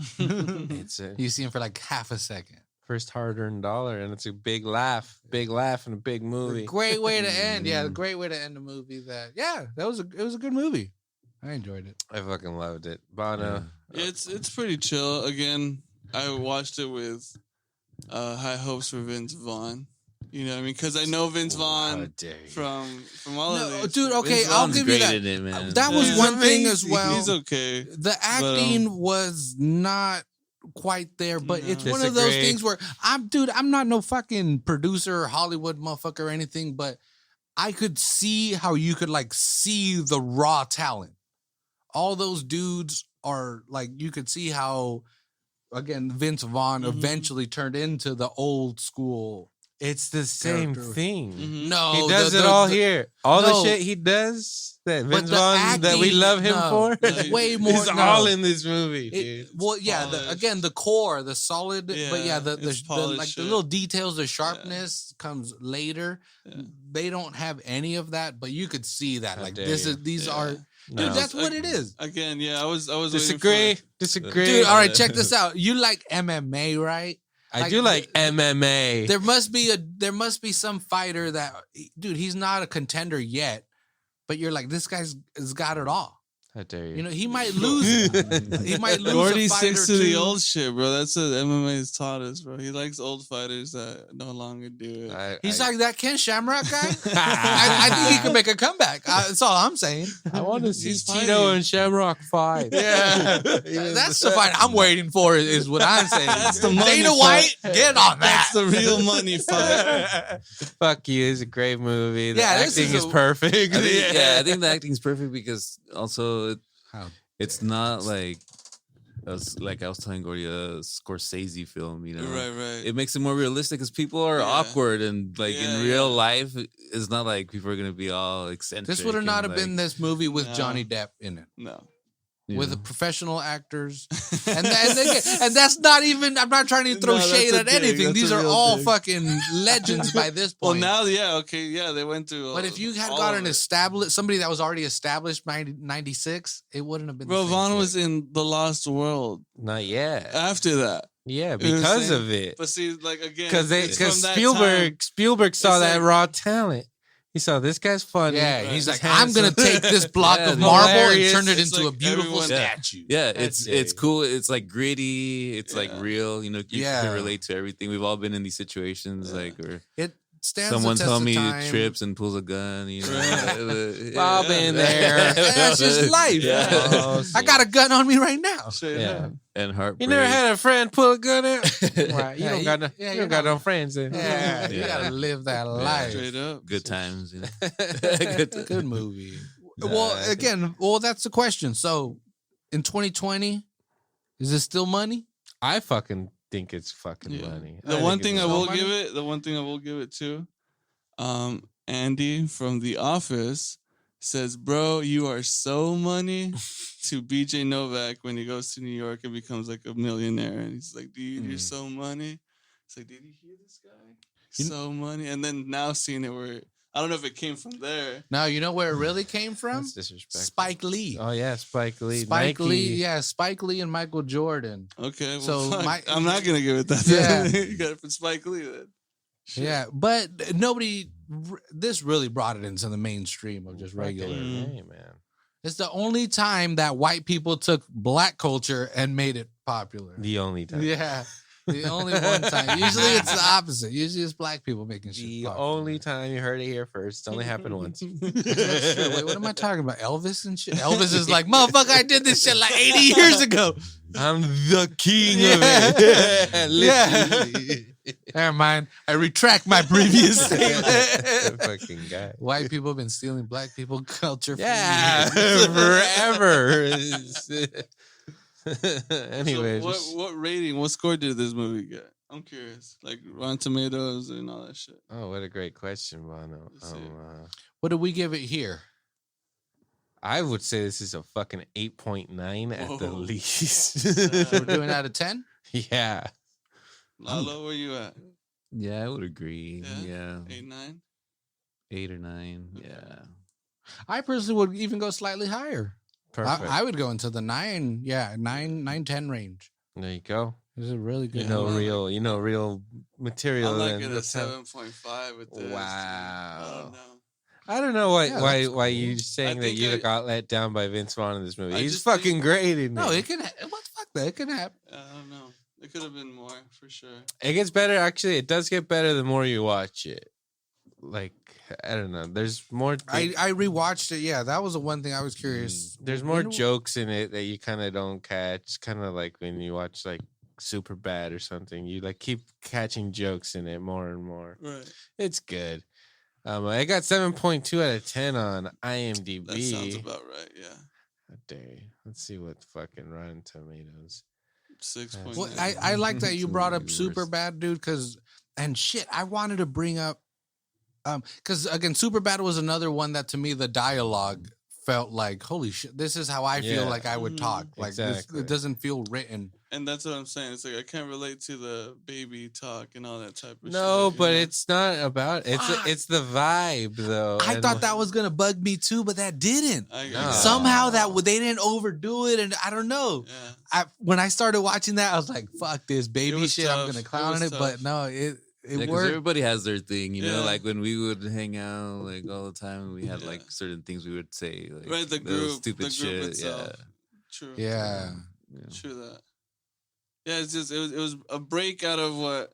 It's a You see him for like half a second. first hard-earned dollar, and it's a big laugh, and a big movie. Great way to end. Yeah, Mm. great way to end a movie. It was a good movie. I enjoyed it. I fucking loved it. Bono. It's pretty chill. Again, I watched it with high hopes for Vince Vaughn. You know what I mean? Because I know Vince How Vaughn dare you. from all of No, these. dude, okay, Vince I'll Vaughn's give you great that. in it, man. That was He's one thing as amazing. well. He's okay. The acting was not quite there, but No. it's one of those Disagree. things where I'm not no fucking producer or Hollywood motherfucker or anything, but I could see how you could like see the raw talent. All those dudes are like, you could see how, again, Vince Vaughn Mhm. eventually turned into the old school. It's the same Character. thing. Mhm. No, He does it all here. All no. the shit he does that But Vince the Vaughn that we acting- love him no, for. it's way more. It's no. all in this movie, dude. Well, yeah. polished. Again, the core, the solid, but yeah, Yeah, the it's like polished the shit. little details, the sharpness comes later. Yeah. They don't have any of that, but you could see that. How Like dare these you. are these Yeah. are, No. dude. That's what it is. Again, yeah, I was waiting Disagree. for- Disagree. Dude, all right, check this out. You like MMA, right? I do like MMA. There must be some fighter that, dude, he's not a contender yet, but you're like, this guy's has got it all. How dare you? You know, he might lose. He might lose. Gordy a fight sticks or to the two. old shit, bro. That's what MMA has taught us, bro. He likes old fighters that no longer do it. He's like that Ken Shamrock guy. I think he can make a comeback. That's all I'm saying. I want to see He's Tito fighting. and Shamrock fight. Yeah, that's the fight I'm waiting for. Is what I'm saying. That's the money Dana fight. White, get on that. That's the real money fight. Fuck you. It's a great movie. The Yeah, this acting is is a- perfect. I think, I think the acting's perfect because also How? it's not like I was telling Gordy, a Scorsese film. You know, Right, right. it makes it more realistic because people are Yeah. awkward and like Yeah, in real yeah. life, it's not like people are gonna be all eccentric. This would have not and, have been like, this movie with No. Johnny Depp in it, No. you with know. the professional actors, and that's not even. I'm not trying to throw No, that's shade a at dig. anything. That's These a are real all dig. fucking legends by this Well, point. now, yeah, okay, yeah, they went to. But if you had all got of an it. established somebody that was already established by 96, it wouldn't have been. Bro, the same Vaughn shit. was in The Lost World Not yet. after that. Yeah, You know what I'm because saying? of it. But see, like, again, Because it's from that time. Spielberg saw It's that like- raw talent. He saw this guy's funny. Yeah, Right. he's like, He's I'm gonna handsome. take this block Yeah, of dude. marble Hilarious. and turn it It's into like a beautiful everyone- statue. Yeah, That's it's it. cool. It's like gritty. It's like Yeah. real. You know, you Yeah. can relate to everything. We've all been in these situations, Yeah. like where It stands. someone the test tell of me time. trips and pulls a gun. You know, Right. Bob in there. That's just life. Yeah. Oh, I got a gun on me right now. Straight Yeah. up. and You heartbreak. never had a friend pull a gun out? Right. You Yeah, don't got no, yeah, you you're don't got not- no friends then. Yeah, you Yeah. gotta live that life. Straight up. good times. You know? Good movie. Nah, Well, I think- again, that's the question. So, in 2020, is it still money? I fucking think it's fucking Yeah. money. The I one think thing it's I so will money. give it, the one thing I will give it to, Andy from The Office says, "Bro, you are so money." To BJ Novak when he goes to New York and becomes like a millionaire, and he's like, "Dude, you're so money." It's like, did you hear this guy? You- So money. And then now seeing it where I don't know if it came from there. No, you know where it really came from? That's disrespectful. Spike Lee. Oh yeah, Spike Lee. Spike Nike. Lee, yeah, Spike Lee and Michael Jordan. Okay, well, So fuck. I'm not gonna give it that. Yeah. You got it from Spike Lee then. Shit. Yeah, but nobody. This really brought it into the mainstream of just regular. Hey, man. It's the only time that white people took black culture and made it popular. The only time. Yeah, the only one time. Usually it's the opposite. Usually it's black people making shit. The popular. only time you heard it here first. It's only happened once. Shit, wait, what am I talking about? Elvis and shit. Elvis is like, motherfucker, I did this shit like 80 years ago. I'm the king Yeah. of it. Yeah. Never mind. I retract my previous statement. The fucking guy. White people have been stealing black people culture for Yeah, years. forever. Anyway, So what rating, what score did this movie get? I'm curious. Like Rotten Tomatoes and all that shit. oh, what a great question, Bono. Let's see. What do we give it here? I would say this is a fucking 8.9 at the Whoa. least. We're doing out of 10? Yeah. Lalo, where you at? Yeah, I would agree. Yeah? Yeah. 8, 9? 8 or 9. Okay. Yeah. I personally would even go slightly higher. Perfect. I would go into the 9, 10 range. There you go. This is really good. You know, Yeah. real material. I'm like and at a that's how- 7.5 with this. dude. I Wow. don't know. I don't know Yeah, why that's you cool. saying I that think you I- got let down by Vince Vaughn in this movie. I He's just fucking think- great in No, it. it can. What the fuck? That it can happen. I don't know. It could have been more for sure. It gets better. Actually, it does get better the more you watch it. Like, I don't know. There's more. I rewatched it. Yeah, that was the one thing I was curious. There's more When- jokes in it that you kind of don't catch. Kind of like when you watch like Super Bad or something. You like keep catching jokes in it more and more. Right. It's good. I got 7.2 out of 10 on IMDb. That sounds about right. Yeah. How dare you? Let's see what fucking Rotten Tomatoes. 6.9. Well, I like that you brought up Worse. Super Bad, dude. Because I wanted to bring up, because again, Super Bad was another one that to me the dialogue felt like, holy shit, this is how I feel Yeah. like I would talk. Like Exactly. it doesn't feel written. And that's what I'm saying. It's like I can't relate to the baby talk and all that type of shit. No, you but know? it's not about Fuck. it's the vibe though. I and thought that was gonna bug me too, but that didn't. No. Somehow they didn't overdo it, and I don't know. Yeah. When I started watching that, I was like, "Fuck this baby was shit." tough. I'm gonna It clown was it, but tough. no, it Yeah, 'cause worked. everybody has their thing, you know. Yeah. Like when we would hang out, like all the time, we had Yeah. like certain things we would say, like Right, the little group, stupid the group shit. itself. True. Yeah. Yeah. True that. Yeah, it's just it was a break out of what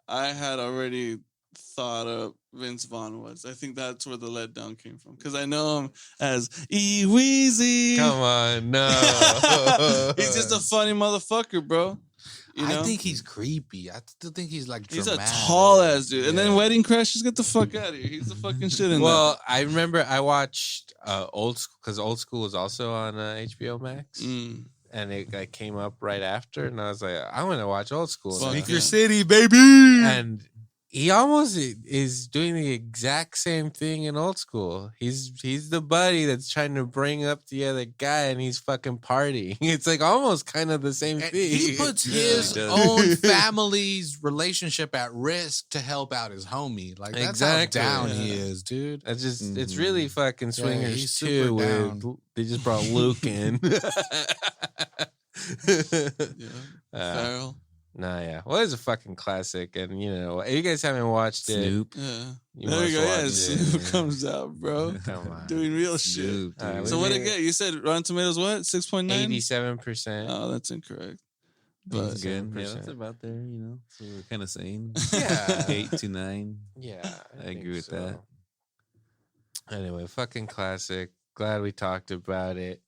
I had already thought of Vince Vaughn was. I think that's where the letdown came from because I know him as E Weezy. Come on, no. He's just a funny motherfucker, bro. You know? I think he's creepy. I still think he's like he's a dramatic. tall ass dude. And then Yeah. Wedding Crashers, get the fuck out of here. He's the fucking shit in Well, I remember I watched Old School because Old School was also on HBO Max, that. and it like, came up right after, and I was like, I want to watch Old School. Fuck now. yeah. City, baby. And he almost is doing the exact same thing in Old School. He's the buddy that's trying to bring up the other guy, and he's fucking partying. It's like almost kind of the same And thing. he puts Yeah, his he does. own family's relationship at risk to help out his homie. Like that's Exactly. how down he Yeah. is, dude. It's just it's Mhm. really fucking Yeah, swingers he's too. super With down. they just brought Luke in. Yeah. Uh, Farrell. Nah, yeah. Well, it's a fucking classic, and you know, if you guys haven't watched it, Snoop. Yeah. you There must you go. Yeah, watch Snoop it. comes out, bro. Come on, Doing real shit. Snoop, All right, dude. So we what did did it get? You said Rotten Tomatoes what? 6.9? 87%. Oh, that's incorrect. That's But good. Yeah, 7%. that's about there, you know. So we're kind of saying Yeah. 8 to 9. Yeah, I think agree with that. Anyway, fucking classic. Glad we talked about it.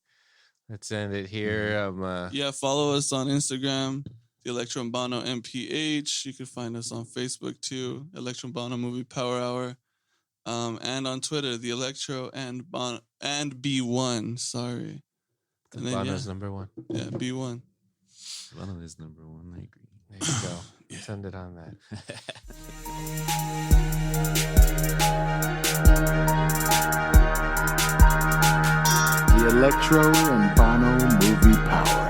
Let's end it here. yeah, follow us on Instagram, the Electro and Banno MPH. You can find us on Facebook too, Electro and Banno Movie Power Hour. And on Twitter, the Electro and Banno and B1. Sorry. And then, Bono's number one. yeah, B1. One of his number one, I agree. There you go. Let's end it on that. The Electro and Bono Movie Power